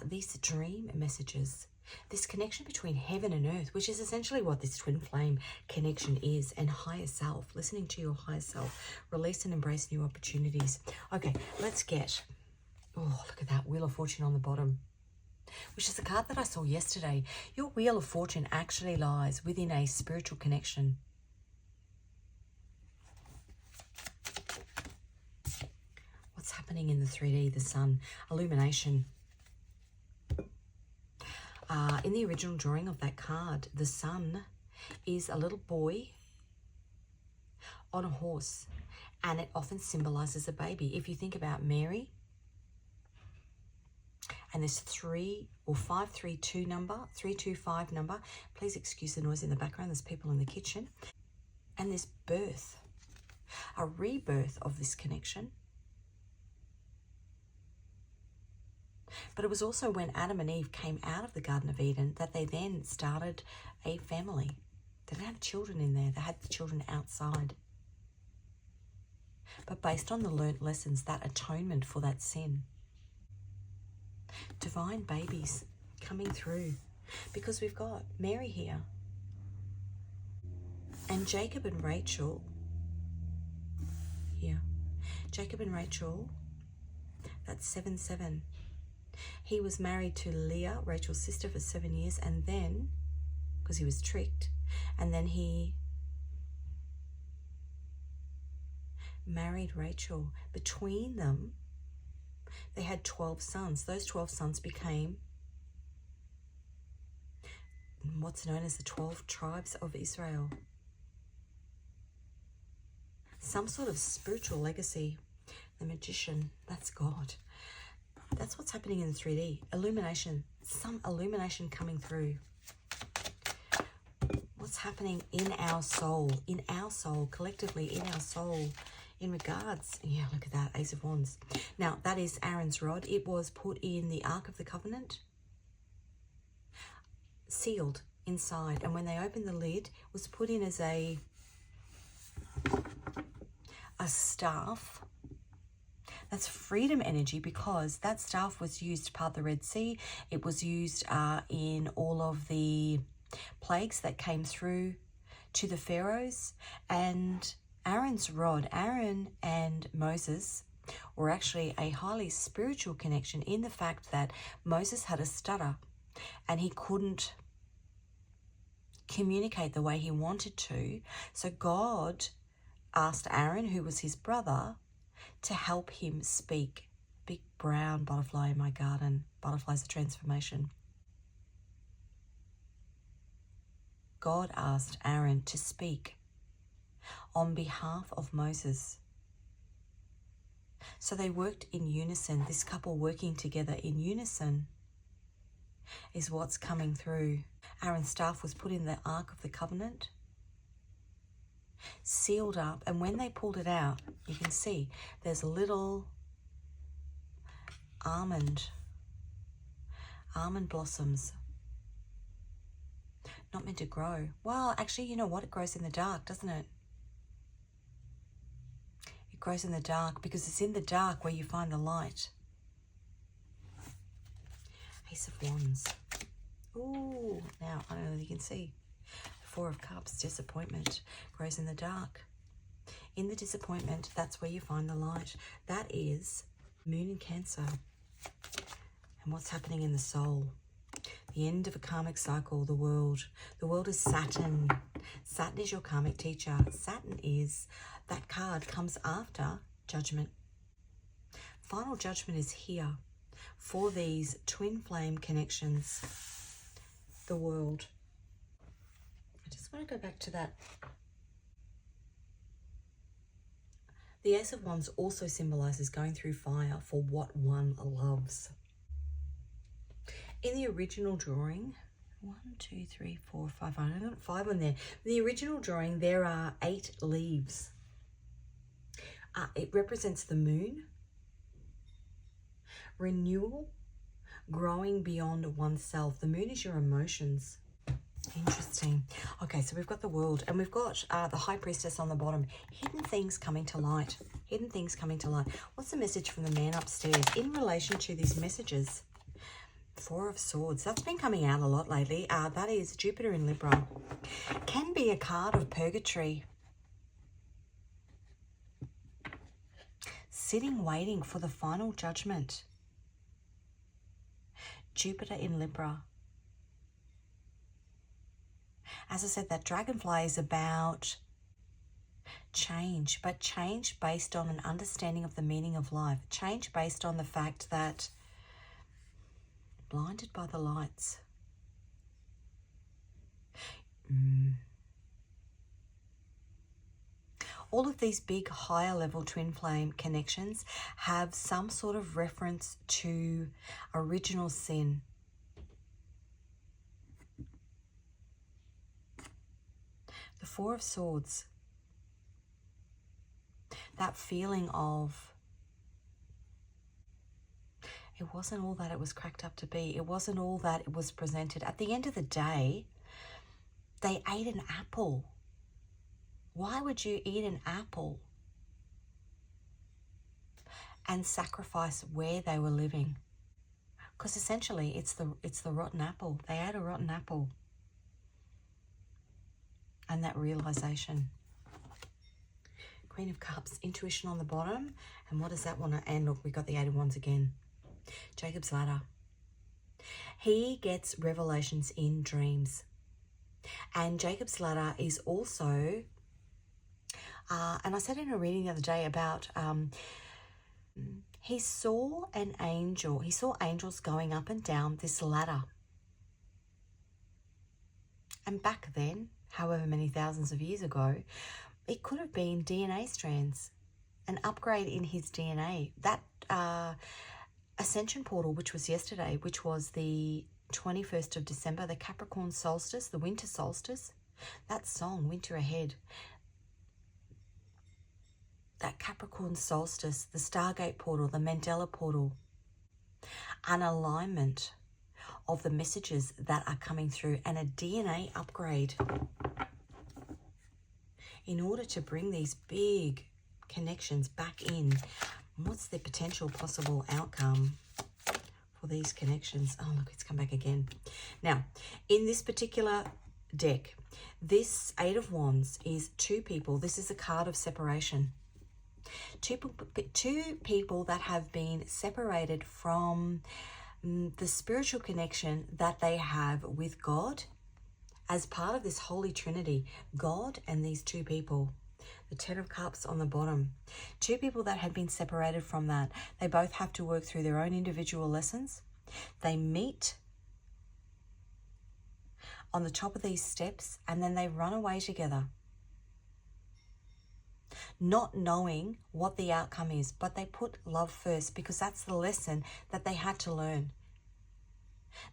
These dream messages. This connection between heaven and earth, which is essentially what this twin flame connection is, and higher self, listening to your higher self, release and embrace new opportunities. Okay, let's get, look at that, Wheel of Fortune on the bottom, which is the card that I saw yesterday. Your Wheel of Fortune actually lies within a spiritual connection. What's happening in the 3D, the sun, illumination. In the original drawing of that card, the sun is a little boy on a horse, and it often symbolizes a baby. If you think about Mary, and this 532 number, 325 number, please excuse the noise in the background, there's people in the kitchen, and this birth, a rebirth of this connection. But it was also when Adam and Eve came out of the Garden of Eden that they then started a family. They didn't have children in there. They had the children outside. But based on the learnt lessons, that atonement for that sin. Divine babies coming through. Because we've got Mary here. And Jacob and Rachel. Here. Jacob and Rachel. That's 7-7. He was married to Leah, Rachel's sister, for 7 years, and then, because he was tricked, and then he married Rachel. Between them, they had 12 sons. Those 12 sons became what's known as the 12 tribes of Israel. Some sort of spiritual legacy. The magician, that's God. That's what's happening in the 3D. Illumination. Some illumination coming through. What's happening in our soul, collectively in our soul, in regards, yeah, look at that, Ace of Wands. Now, that is Aaron's rod. It was put in the Ark of the Covenant, sealed inside. And when they opened the lid, it was put in as a staff. That's freedom energy, because that staff was used to part the Red Sea. It was used in all of the plagues that came through to the pharaohs. And Aaron's rod, Aaron and Moses, were actually a highly spiritual connection, in the fact that Moses had a stutter and he couldn't communicate the way he wanted to. So God asked Aaron, who was his brother, to help him speak. Big brown butterfly in my garden. Butterflies of transformation. God asked Aaron to speak on behalf of Moses. So they worked in unison. This couple working together in unison is what's coming through. Aaron's staff was put in the Ark of the Covenant, sealed up, and when they pulled it out, you can see there's a little almond blossoms. Not meant to grow. Well, actually, you know what? It grows in the dark, doesn't it? It grows in the dark because it's in the dark where you find the light. Ace of Wands. Ooh, now, I don't know if you can see. Four of Cups, disappointment, grows in the dark. In the disappointment, that's where you find the light. That is Moon in Cancer. And what's happening in the soul? The end of a karmic cycle, the world. The world is Saturn. Saturn is your karmic teacher. Saturn is, that card comes after Judgment. Final Judgment is here for these twin flame connections. The world. I just want to go back to that. The Ace of Wands also symbolizes going through fire for what one loves. In the original drawing, 1, 2, 3, 4, 5, I got 5 on there. In the original drawing, there are 8 leaves. It represents the moon, renewal, growing beyond oneself. The moon is your emotions. Interesting. Okay, so we've got the world, and we've got the High Priestess on the bottom. Hidden things coming to light. Hidden things coming to light. What's the message from the man upstairs in relation to these messages? Four of Swords. That's been coming out a lot lately. That is Jupiter in Libra. Can be a card of purgatory. Sitting, waiting for the final judgment. Jupiter in Libra. As I said, that dragonfly is about change, but change based on an understanding of the meaning of life. Change based on the fact that blinded by the lights. All of these big higher level twin flame connections have some sort of reference to original sin. The Four of Swords. That feeling of it wasn't all that it was cracked up to be. It wasn't all that it was presented. At the end of the day, they ate an apple. Why would you eat an apple and sacrifice where they were living? Because essentially it's the rotten apple. They ate a rotten apple. And that realization. Queen of Cups, intuition on the bottom. And what does that want to... And look, we got the Eight of Wands again. Jacob's Ladder. He gets revelations in dreams. And Jacob's Ladder is also... and I said in a reading the other day about... he saw an angel. He saw angels going up and down this ladder. And back then, however many thousands of years ago, it could have been DNA strands. An upgrade in his DNA. That ascension portal, which was yesterday, which was the 21st of December, the Capricorn solstice, the winter solstice, that song, Winter Ahead, that Capricorn solstice, the Stargate portal, the Mandela portal, an alignment of the messages that are coming through, and a DNA upgrade in order to bring these big connections back in. What's the potential possible outcome for these connections? Oh, look, it's come back again. Now, in this particular deck, this Eight of Wands is two people. This is a card of separation. Two people that have been separated from the spiritual connection that they have with God as part of this Holy Trinity. God and these two people. The Ten of Cups on the bottom. Two people that had been separated from that. They both have to work through their own individual lessons. They meet on the top of these steps and then they run away together, not knowing what the outcome is, but they put love first because that's the lesson that they had to learn,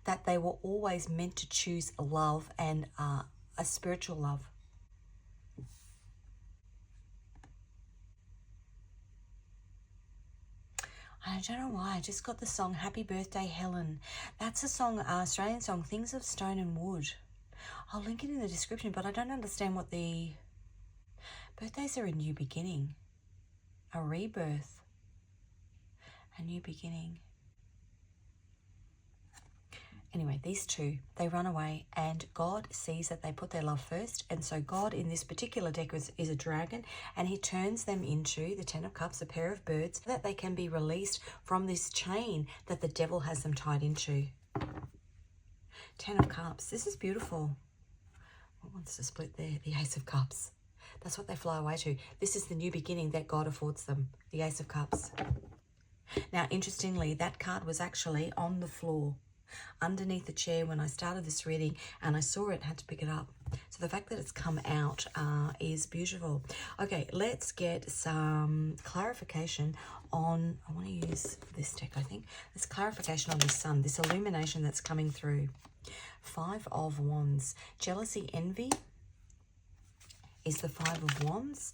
that they were always meant to choose love and a spiritual love. I don't know why, I just got the song Happy Birthday Helen. That's a song, Australian song, Things of Stone and Wood. I'll link it in the description, but I don't understand what the... Birthdays are a new beginning, a rebirth, a new beginning. Anyway, these two, they run away and God sees that they put their love first. And so God in this particular deck is a dragon, and he turns them into the Ten of Cups, a pair of birds, so that they can be released from this chain that the devil has them tied into. Ten of Cups. This is beautiful. What wants to split there? The Ace of Cups. That's what they fly away to. This is the new beginning that God affords them. The Ace of Cups. Now, interestingly, that card was actually on the floor underneath the chair when I started this reading, and I saw it, had to pick it up. So the fact that it's come out is beautiful. Okay, let's get some clarification on, I want to use this deck, I think. There's clarification on the sun, this illumination that's coming through. Five of Wands. Jealousy, envy is the Five of Wands.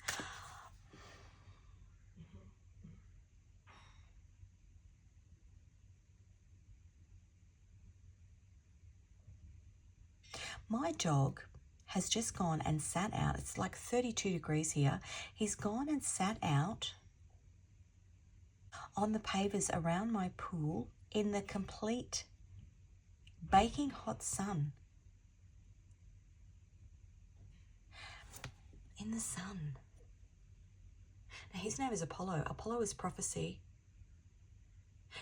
My dog has just gone and sat out. It's like 32 degrees here. He's gone and sat out on the pavers around my pool in the complete baking hot sun. In the sun. Now his name is Apollo. Apollo is prophecy.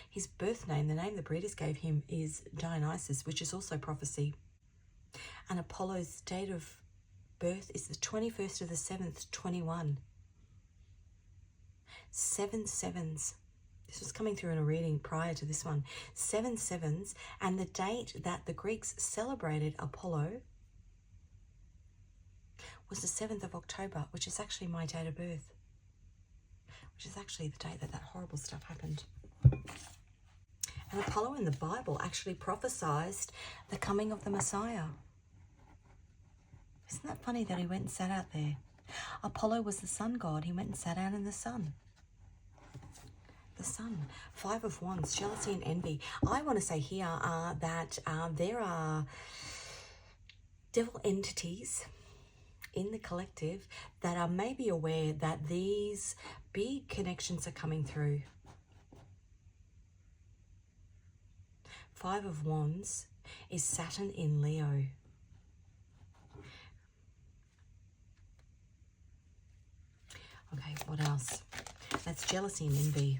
His birth name, the name the breeders gave him, is Dionysus, which is also prophecy. And Apollo's date of birth is the 21st of the 7th, 21. 7 sevens. This was coming through in a reading prior to this one. 7 sevens, and the date that the Greeks celebrated Apollo was the 7th of October, which is actually my date of birth, which is actually the date that that horrible stuff happened. And Apollo in the Bible actually prophesied the coming of the Messiah. Isn't that funny that he went and sat out there? Apollo was the sun god. He went and sat out in the sun. The sun. Five of Wands, jealousy and envy. I want to say here that there are devil entities in the collective that are maybe aware that these big connections are coming through. Five of Wands is Saturn in Leo. Okay, what else? That's jealousy and envy.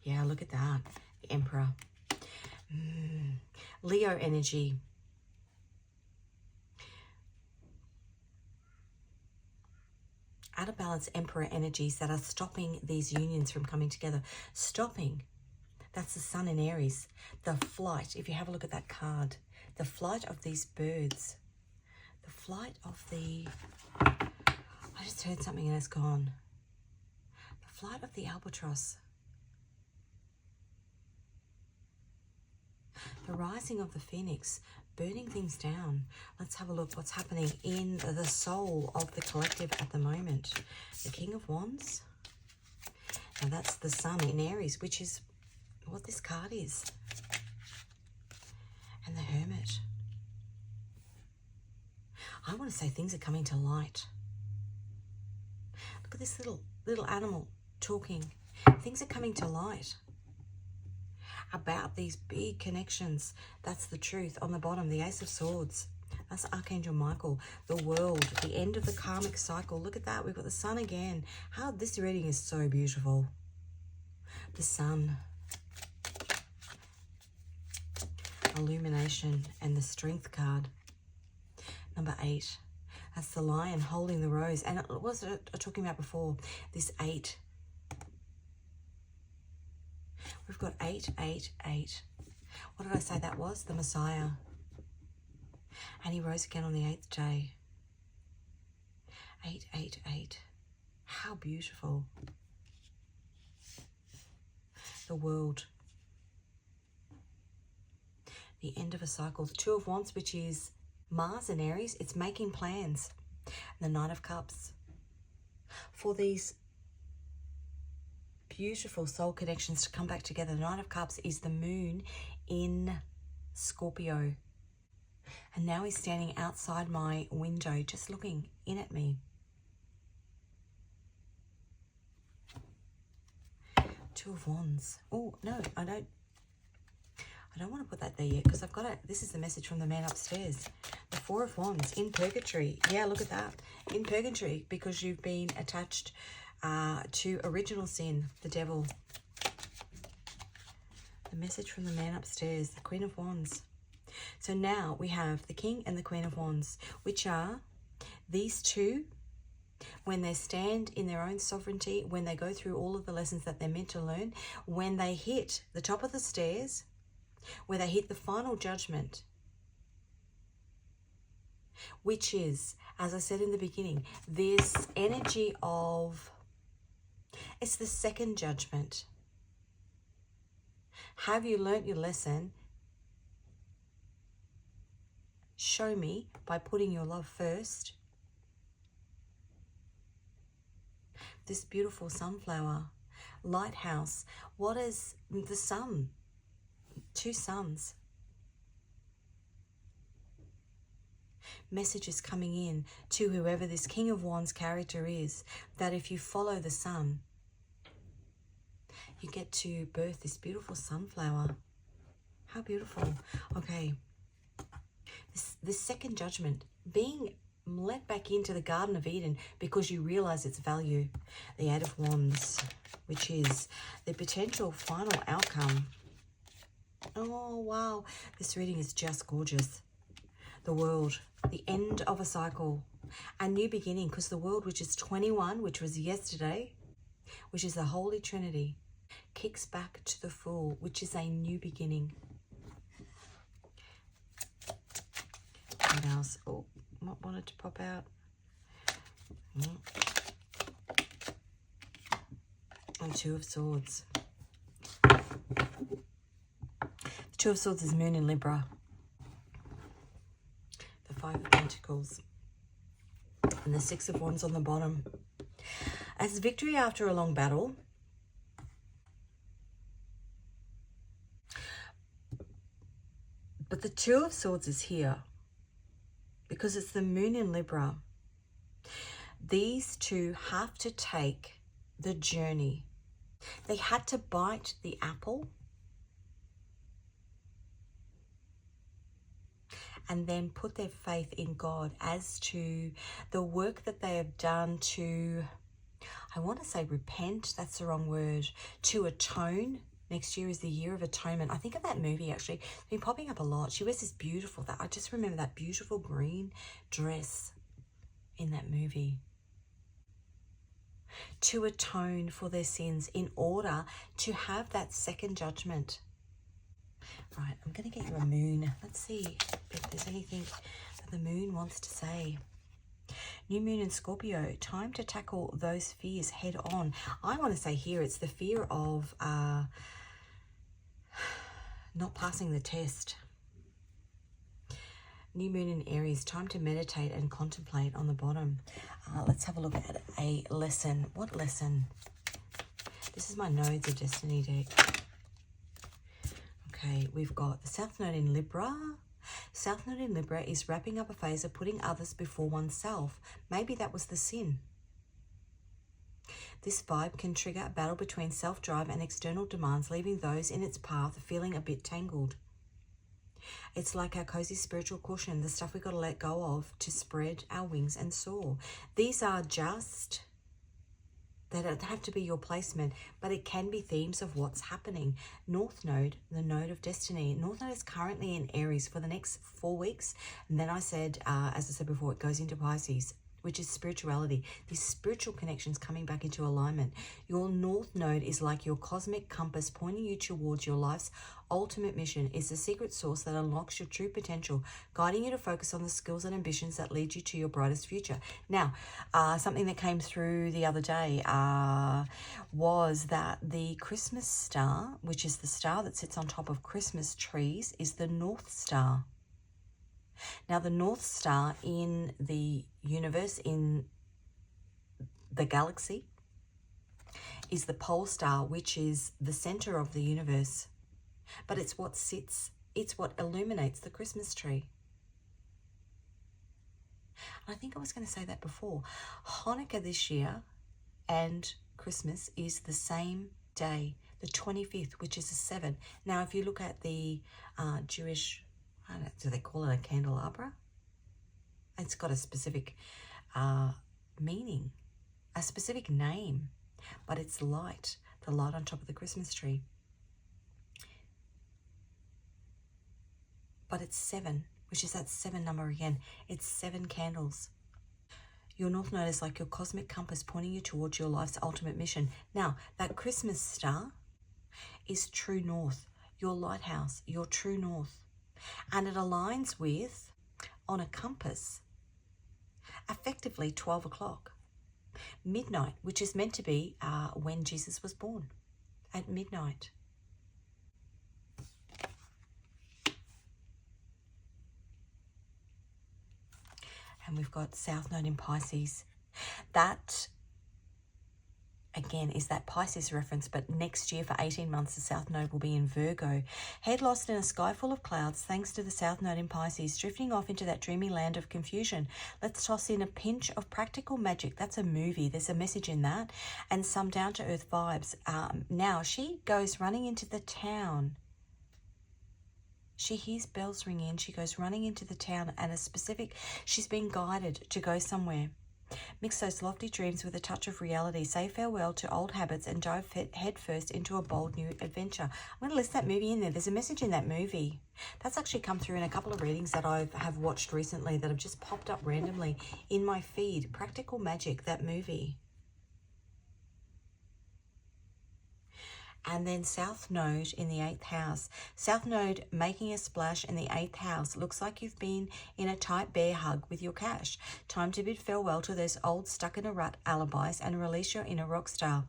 Yeah, look at that. The Emperor. Leo energy. Out of balance Emperor energies that are stopping these unions from coming together. Stopping. That's the sun in Aries. The flight, if you have a look at that card. The flight of these birds. The flight of the... I just heard something and it's gone. The flight of the albatross. The rising of the phoenix, burning things down. Let's have a look what's happening in the soul of the collective at the moment. The King of Wands. Now that's the sun in Aries, which is what this card is. and the Hermit. I want to say things are coming to light. Look at this little animal talking. Things are coming to light about these big connections. That's the truth. On the bottom, the Ace of Swords. That's Archangel Michael. The World, the end of the karmic cycle. Look at that. We've got the Sun again. How this reading is so beautiful. The Sun. Illumination and the Strength card. Number 8. That's the Lion holding the rose. And it was talking about before, this 8. We've got 8, 8, 8. What did I say that was? The Messiah. And he rose again on the 8th day. 8, 8, 8. How beautiful. The World. The end of a cycle. The Two of Wands, which is Mars and Aries. It's making plans. And the Knight of Cups. For these beautiful soul connections to come back together. The Knight of Cups is the moon in Scorpio. And now he's standing outside my window, just looking in at me. Two of Wands. Oh, no, I don't want to put that there yet because I've got it. This is the message from the man upstairs. The Four of Wands in purgatory. Yeah, look at that. In purgatory because you've been attached to original sin, the devil. The message from the man upstairs, the Queen of Wands. So now we have the King and the Queen of Wands, which are these two, when they stand in their own sovereignty, when they go through all of the lessons that they're meant to learn, when they hit the top of the stairs, where they hit the final judgment, which is, as I said in the beginning, this energy of, it's the second judgment. Have you learnt your lesson? Show me by putting your love first. This beautiful sunflower, lighthouse. What is the sun? Two suns. Messages coming in to whoever this King of Wands character is, that if you follow the sun, you get to birth this beautiful sunflower. How beautiful. Okay. This second judgment, being let back into the Garden of Eden because you realize its value. The Eight of Wands, which is the potential final outcome. Oh, wow. This reading is just gorgeous. The World, the end of a cycle, a new beginning, because the World, which is 21, which was yesterday, which is the Holy Trinity, kicks back to the Fool, which is a new beginning. What else? Oh, what wanted to pop out? And Two of Swords. The Two of Swords is Moon in Libra. The Five of Pentacles. And the Six of Wands on the bottom. As victory after a long battle. But the Two of Swords is here because it's the Moon in Libra. These two have to take the journey. They had to bite the apple and then put their faith in God as to the work that they have done to, I want to say repent, that's the wrong word, to atone. Next year is the year of atonement. I think of that movie actually. It's been popping up a lot. She wears this beautiful, I just remember that beautiful green dress in that movie. To atone for their sins in order to have that second judgment. Right, I'm going to get you a moon. Let's see if there's anything that the moon wants to say. New moon in Scorpio, time to tackle those fears head on. I want to say here it's the fear of not passing the test. New moon in Aries, time to meditate and contemplate on the bottom. Let's have a look at a lesson. What lesson? This is my Nodes of Destiny deck. Okay, we've got the South Node in Libra. South Node in Libra is wrapping up a phase of putting others before oneself. Maybe that was the sin. This vibe can trigger a battle between self-drive and external demands, leaving those in its path feeling a bit tangled. It's like our cozy spiritual cushion, the stuff we got to let go of to spread our wings and soar. These are just, they don't have to be your placement, but it can be themes of what's happening. North Node, the node of destiny. North Node is currently in Aries for the next 4 weeks. And then I said, as I said before, it goes into Pisces, which is spirituality. These spiritual connections coming back into alignment. Your North Node is like your cosmic compass pointing you towards your life's ultimate mission. It's the secret source that unlocks your true potential, guiding you to focus on the skills and ambitions that lead you to your brightest future. Now, something that came through the other day was that the Christmas star, which is the star that sits on top of Christmas trees, is the North Star. Now, the North Star in the universe, in the galaxy, is the pole star, which is the center of the universe. But it's what sits, it's what illuminates the Christmas tree. And I think I was going to say that before. Hanukkah this year and Christmas is the same day, the 25th, which is a 7. Now, if you look at the Jewish, I don't know, do they call it a candelabra? It's got a specific meaning, a specific name, but it's light, the light on top of the Christmas tree. But it's 7, which is that 7 number again. It's 7 candles. Your North Node is like your cosmic compass pointing you towards your life's ultimate mission. Now, that Christmas star is true north, your lighthouse, your true north. And it aligns with, on a compass, effectively 12 o'clock, midnight, which is meant to be when Jesus was born, at midnight. And we've got South Node in Pisces. That, again, is that Pisces reference, but next year for 18 months, the South Node will be in Virgo. Head lost in a sky full of clouds thanks to the South Node in Pisces, drifting off into that dreamy land of confusion. Let's toss in a pinch of practical magic. That's a movie. There's a message in that. And some down-to-earth vibes. Now, she goes running into the town. She hears bells ringing. She goes running into the town and she's been guided to go somewhere. Mix those lofty dreams with a touch of reality. Say farewell to old habits and dive headfirst into a bold new adventure. I'm going to list that movie in there. There's a message in that movie. That's actually come through in a couple of readings that I have watched recently that have just popped up randomly in my feed. Practical Magic, that movie. And then South Node in the 8th house. South Node making a splash in the 8th house. Looks like you've been in a tight bear hug with your cash. Time to bid farewell to those old stuck-in-a-rut alibis and release your inner rock star.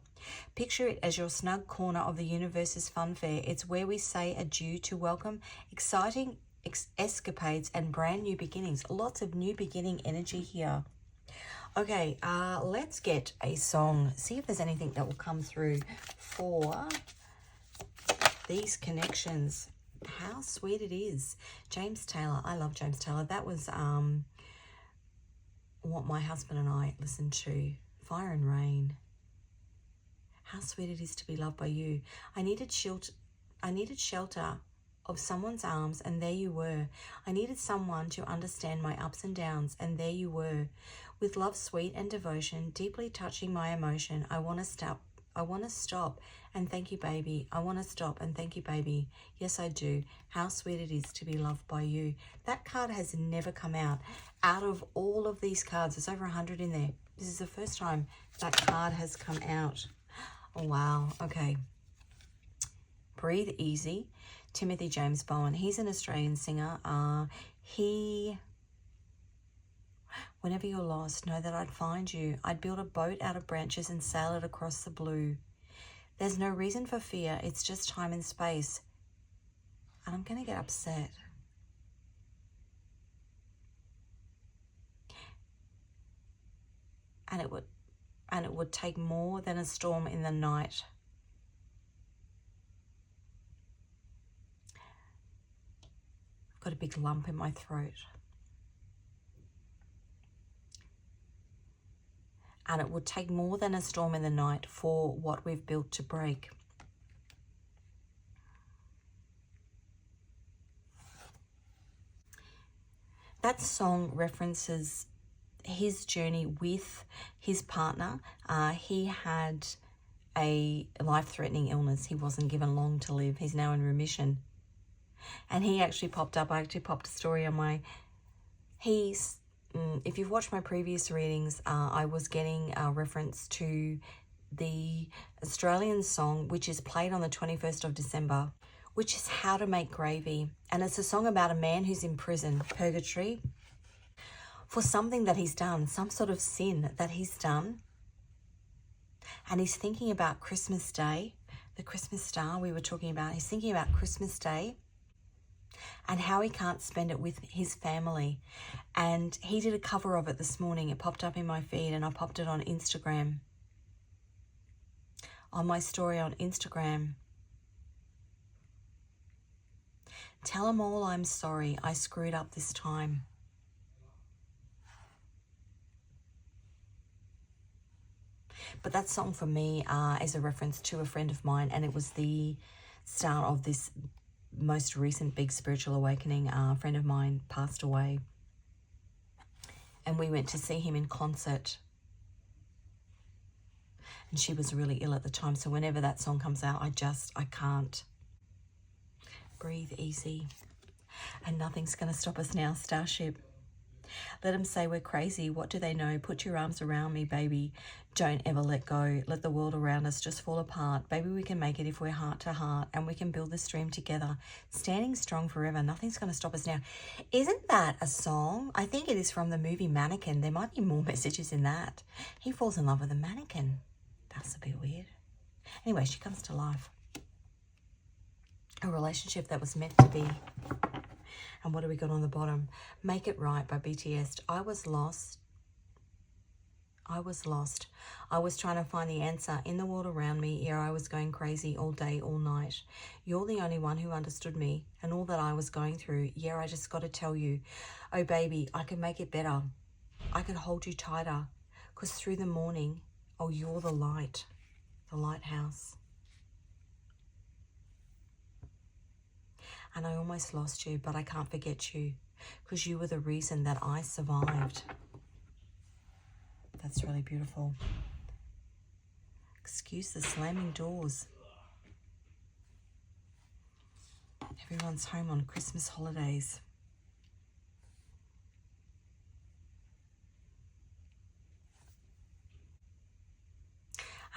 Picture it as your snug corner of the universe's fun fair. It's where we say adieu to welcome exciting escapades and brand new beginnings. Lots of new beginning energy here. Okay, let's get a song. See if there's anything that will come through for these connections. How sweet it is. James Taylor. I love James Taylor. That was what my husband and I listened to. Fire and Rain. How sweet it is to be loved by you. I needed shelter of someone's arms, and there you were. I needed someone to understand my ups and downs, and there you were. With love sweet and devotion, deeply touching my emotion, I want to stop and thank you, baby. I want to stop and thank you, baby. Yes, I do. How sweet it is to be loved by you. That card has never come out. Out of all of these cards, there's over 100 in there. This is the first time that card has come out. Oh, wow. Okay. Breathe Easy. Timothy James Bowen. He's an Australian singer. Whenever you're lost, know that I'd find you. I'd build a boat out of branches and sail it across the blue. There's no reason for fear. It's just time and space. And I'm going to get upset. And it would take more than a storm in the night. Got a big lump in my throat. And it would take more than a storm in the night for what we've built to break. That song references his journey with his partner. He had a life-threatening illness. He wasn't given long to live. He's now in remission. And he actually popped up. I actually popped a story on my... if you've watched my previous readings, I was getting a reference to the Australian song, which is played on the 21st of December, which is How to Make Gravy. And it's a song about a man who's in prison, purgatory, for something that he's done, some sort of sin that he's done. And he's thinking about Christmas Day, the Christmas star we were talking about. He's thinking about Christmas Day and how he can't spend it with his family. And he did a cover of it this morning. It popped up in my feed and I popped it on Instagram. On my story on Instagram. Tell them all I'm sorry. I screwed up this time. But that song for me is a reference to a friend of mine, and it was the start of this most recent big spiritual awakening. A friend of mine passed away, and we went to see him in concert. And she was really ill at the time, so whenever that song comes out, I can't. Breathe easy. And nothing's going to stop us now, Starship. Let them say we're crazy. What do they know? Put your arms around me, baby. Don't ever let go. Let the world around us just fall apart. Baby, we can make it if we're heart to heart, and we can build this dream together. Standing strong forever. Nothing's going to stop us now. Isn't that a song? I think it is from the movie Mannequin. There might be more messages in that. He falls in love with a mannequin. That's a bit weird. Anyway, she comes to life. A relationship that was meant to be. And what do we got on the bottom? Make It Right by BTS. I was lost. I was trying to find the answer in the world around me. Yeah, I was going crazy all day, all night. You're the only one who understood me and all that I was going through. Yeah, I just got to tell you. Oh, baby, I can make it better. I can hold you tighter. Because through the morning, oh, you're the light. The lighthouse. And I almost lost you, but I can't forget you because you were the reason that I survived. That's really beautiful. Excuse the slamming doors. Everyone's home on Christmas holidays.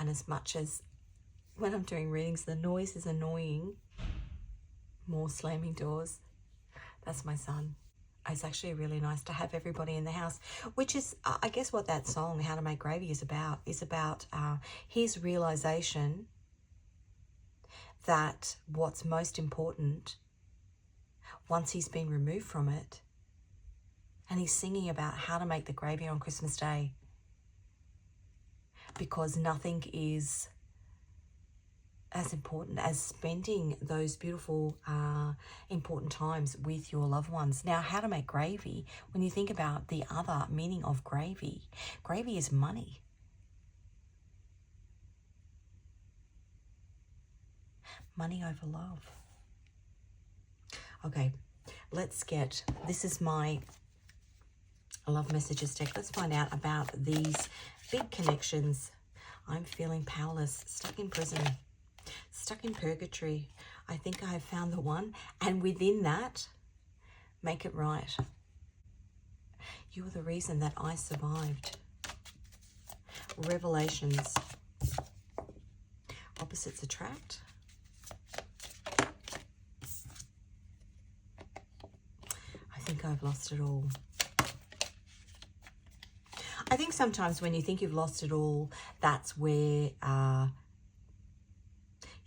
And as much as when I'm doing readings, the noise is annoying, more slamming doors. That's my son. It's actually really nice to have everybody in the house, which is, I guess, what that song, How to Make Gravy, is about his realization that what's most important, once he's been removed from it, and he's singing about how to make the gravy on Christmas Day, because nothing is as important as spending those beautiful, important times with your loved ones. Now, how to make gravy, when you think about the other meaning of gravy, gravy is money. Money over love. Okay, this is my love messages deck. Let's find out about these big connections. I'm feeling powerless, stuck in prison. Stuck in purgatory. I think I have found the one. And within that, make it right. You are the reason that I survived. Revelations. Opposites attract. I think I've lost it all. I think sometimes when you think you've lost it all, that's where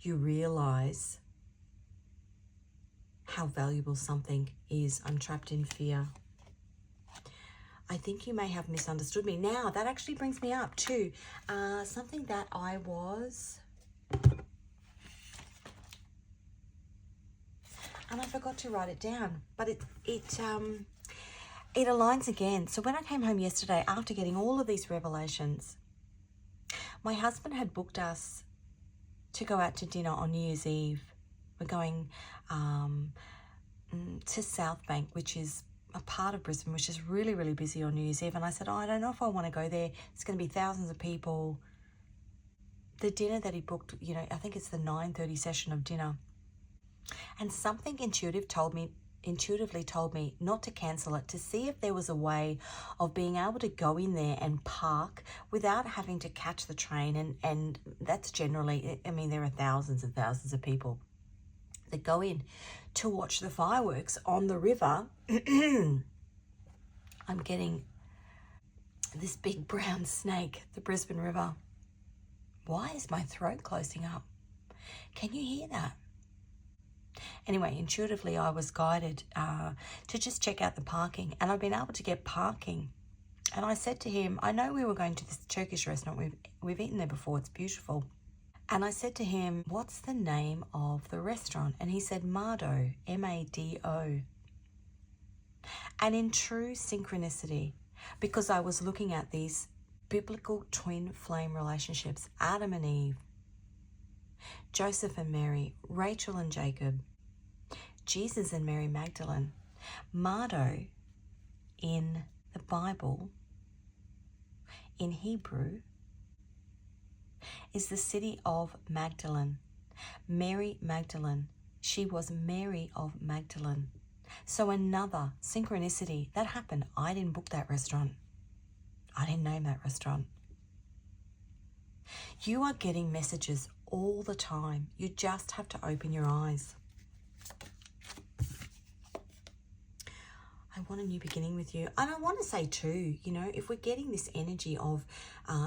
you realize how valuable something is. I'm trapped in fear. I think you may have misunderstood me. Now, that actually brings me up to something that I was and I forgot to write it down, but it aligns again. So when I came home yesterday, after getting all of these revelations, my husband had booked us to go out to dinner on New Year's Eve. We're going to South Bank, which is a part of Brisbane, which is really, really busy on New Year's Eve. And I said, I don't know if I want to go there. It's going to be thousands of people. The dinner that he booked, I think it's the 9:30 session of dinner. And something intuitively told me not to cancel it, to see if there was a way of being able to go in there and park without having to catch the train. And that's generally, there are thousands and thousands of people that go in to watch the fireworks on the river. I'm getting this big brown snake, the Brisbane River. Why is my throat closing up? Can you hear that? Anyway, intuitively, I was guided to just check out the parking, and I've been able to get parking. And I said to him, I know we were going to this Turkish restaurant. We've eaten there before. It's beautiful. And I said to him, what's the name of the restaurant? And he said, Mado, M-A-D-O. And in true synchronicity, because I was looking at these biblical twin flame relationships, Adam and Eve, Joseph and Mary, Rachel and Jacob, Jesus and Mary Magdalene. Mado in the Bible, in Hebrew, is the city of Magdalene. Mary Magdalene. She was Mary of Magdalene. So another synchronicity that happened. I didn't book that restaurant. I didn't name that restaurant. You are getting messages all the time. You just have to open your eyes. I want a new beginning with you. And I want to say too, if we're getting this energy of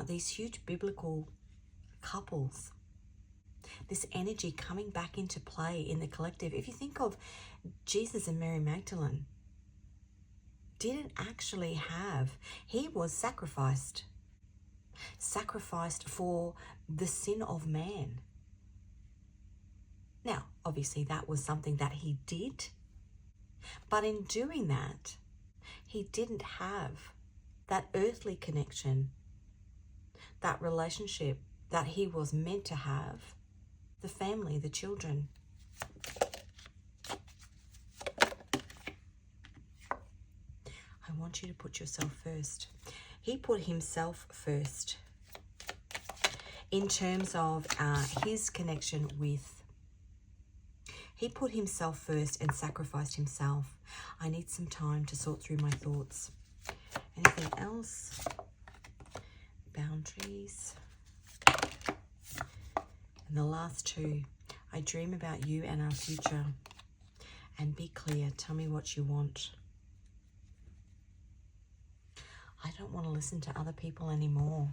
these huge biblical couples, this energy coming back into play in the collective. If you think of Jesus and Mary Magdalene, didn't actually he was sacrificed for the sin of man. Now, obviously that was something that he did, but in doing that, he didn't have that earthly connection, that relationship that he was meant to have, the family, the children. I want you to put yourself first. He put himself first in terms of his connection with. He put himself first and sacrificed himself. I need some time to sort through my thoughts. Anything else? Boundaries. And the last two. I dream about you and our future. And be clear. Tell me what you want. I don't want to listen to other people anymore.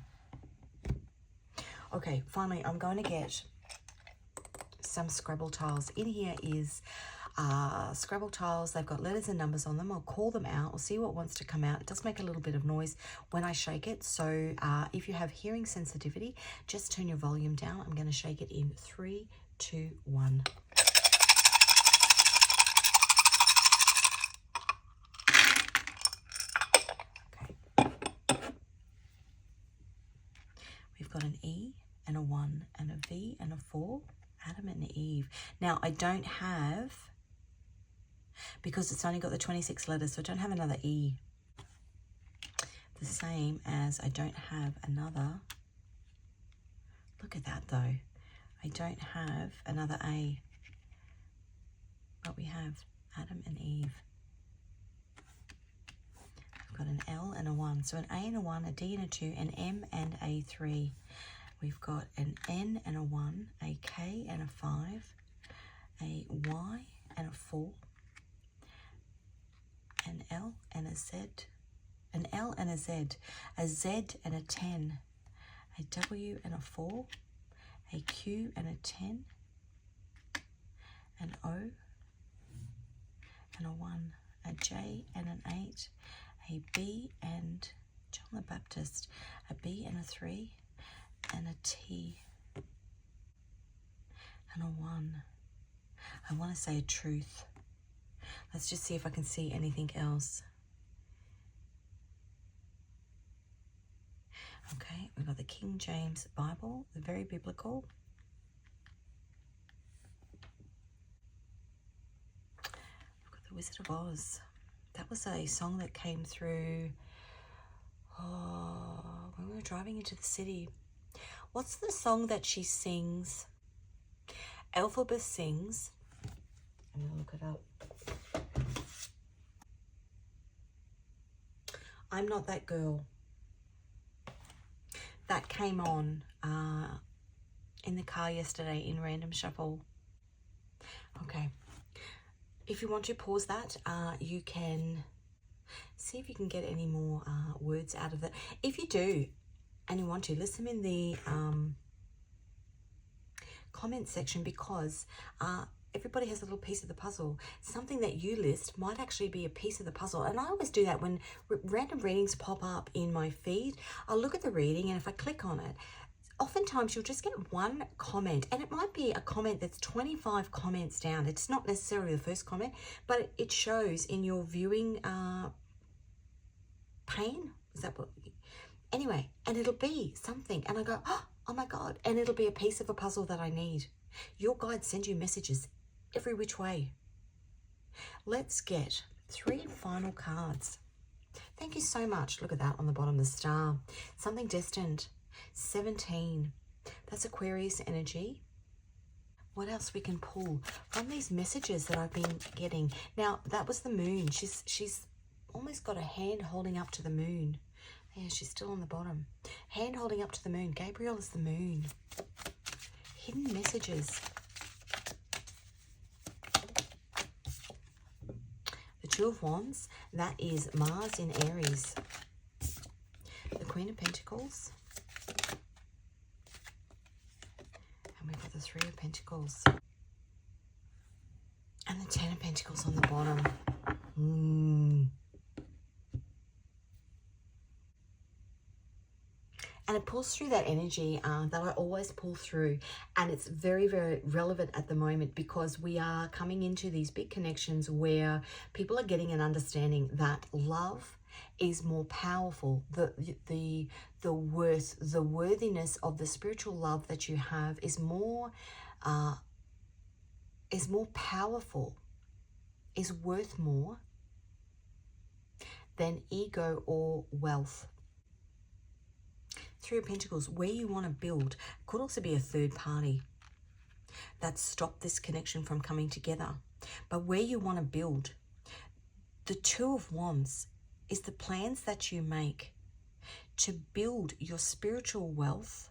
Okay, finally, I'm going to get some Scrabble tiles. In here is Scrabble tiles. They've got letters and numbers on them. I'll call them out. I'll see what wants to come out. It does make a little bit of noise when I shake it. So if you have hearing sensitivity, just turn your volume down. I'm going to shake it in 3, 2, 1. We've got an E and a 1 and a V and a 4. Adam and Eve. Now, I don't have, because it's only got the 26 letters, so I don't have another E. The same as I don't have another, look at that though, I don't have another A, but we have Adam and Eve. I've got an L and a 1, so an A and a 1, a D and a 2, an M and a 3. We've got an N and a 1, a K and a 5, a Y and a 4, an L and a Z, an L and a Z and a 10, a W and a 4, a Q and a 10, an O and a 1, a J and an 8, a B and John the Baptist, a B and a 3, and a T and a 1. I want to say a truth. Let's just see if I can see anything else. Okay, we've got the King James Bible, the very biblical. We've got the Wizard of Oz. That was a song that came through when we were driving into the city. What's the song that she sings? Elphaba sings. I'm going to look it up. I'm Not That Girl. That came on in the car yesterday in Random Shuffle. Okay. If you want to pause that, you can see if you can get any more words out of it. If you do, and you want to, list them in the comment section, because everybody has a little piece of the puzzle. Something that you list might actually be a piece of the puzzle. And I always do that when random readings pop up in my feed. I'll look at the reading, and if I click on it, oftentimes you'll just get one comment, and it might be a comment that's 25 comments down. It's not necessarily the first comment, but it shows in your viewing pane. Is that what? Anyway, and it'll be something, and I go, oh my God, and it'll be a piece of a puzzle that I need. Your guides send you messages every which way. Let's get 3 final cards. Thank you so much. Look at that on the bottom, the star. Something destined. 17. That's Aquarius energy. What else we can pull from these messages that I've been getting? Now, that was the moon. She's almost got a hand holding up to the moon. Yeah, she's still on the bottom. Hand holding up to the moon. Gabriel is the moon. Hidden messages. The Two of Wands. That is Mars in Aries. The Queen of Pentacles. And we've got the Three of Pentacles. And the Ten of Pentacles on the bottom. And it pulls through that energy that I always pull through. And it's very, very relevant at the moment, because we are coming into these big connections where people are getting an understanding that love is more powerful. The worthiness of the spiritual love that you have is more powerful, is worth more than ego or wealth. Three of Pentacles, where you want to build, could also be a third party that stopped this connection from coming together. But where you want to build, the Two of Wands is the plans that you make to build your spiritual wealth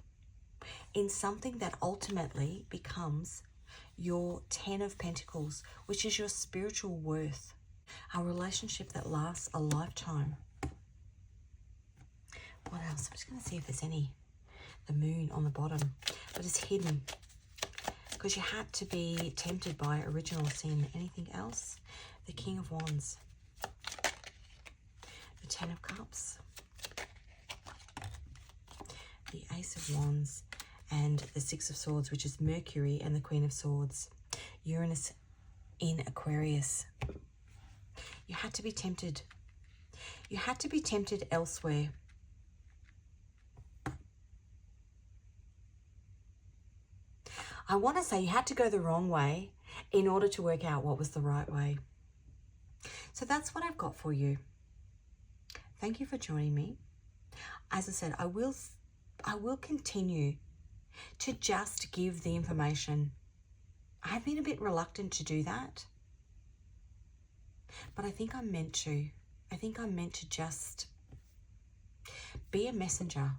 in something that ultimately becomes your Ten of Pentacles, which is your spiritual worth, a relationship that lasts a lifetime. What else? I'm just going to see if there's any. The moon on the bottom, but it's hidden because you had to be tempted by original sin. Anything else? The King of Wands, the Ten of Cups, the Ace of Wands, and the Six of Swords, which is Mercury and the Queen of Swords. Uranus in Aquarius. You had to be tempted. You had to be tempted elsewhere. I want to say you had to go the wrong way in order to work out what was the right way. So that's what I've got for you. Thank you for joining me. As I said, I will continue to just give the information. I've been a bit reluctant to do that, but I think I'm meant to. I think I'm meant to just be a messenger.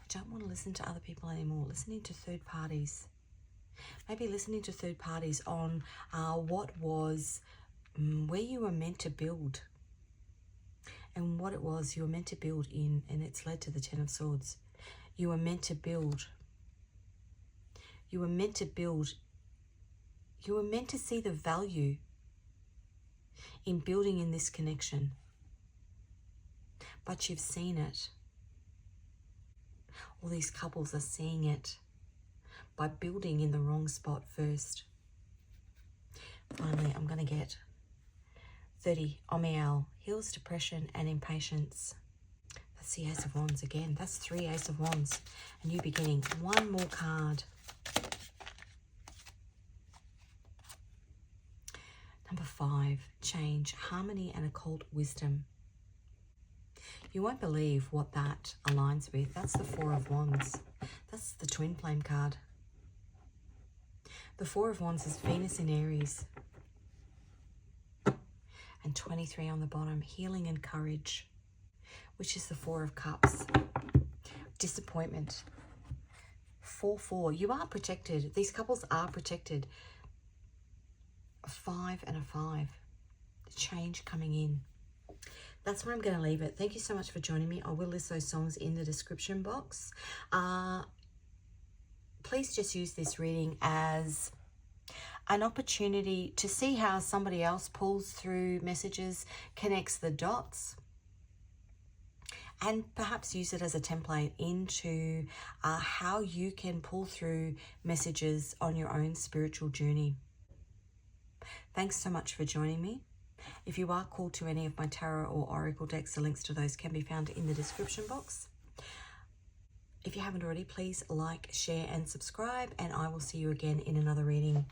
I don't want to listen to other people anymore. Listening to third parties. Maybe listening to third parties on what was, where you were meant to build. And what it was you were meant to build in, and it's led to the Ten of Swords. You were meant to build. You were meant to build. You were meant to see the value in building in this connection. But you've seen it. All these couples are seeing it by building in the wrong spot first. Finally, I'm going to get 30, Amiel, heals depression and impatience. That's the Ace of Wands again. That's 3 Ace of Wands. A new beginning. One more card. Number 5, change, harmony and occult wisdom. You won't believe what that aligns with. That's the 4 of Wands. That's the twin flame card. The 4 of Wands is Venus in Aries. And 23 on the bottom, healing and courage, which is the 4 of Cups. Disappointment. 4-4. You are protected. These couples are protected. A 5 and a 5. Change coming in. That's where I'm going to leave it. Thank you so much for joining me. I will list those songs in the description box. Please just use this reading as an opportunity to see how somebody else pulls through messages, connects the dots, and perhaps use it as a template into how you can pull through messages on your own spiritual journey. Thanks so much for joining me. If you are called to any of my tarot or oracle decks, the links to those can be found in the description box. If you haven't already, please like, share and subscribe, and I will see you again in another reading.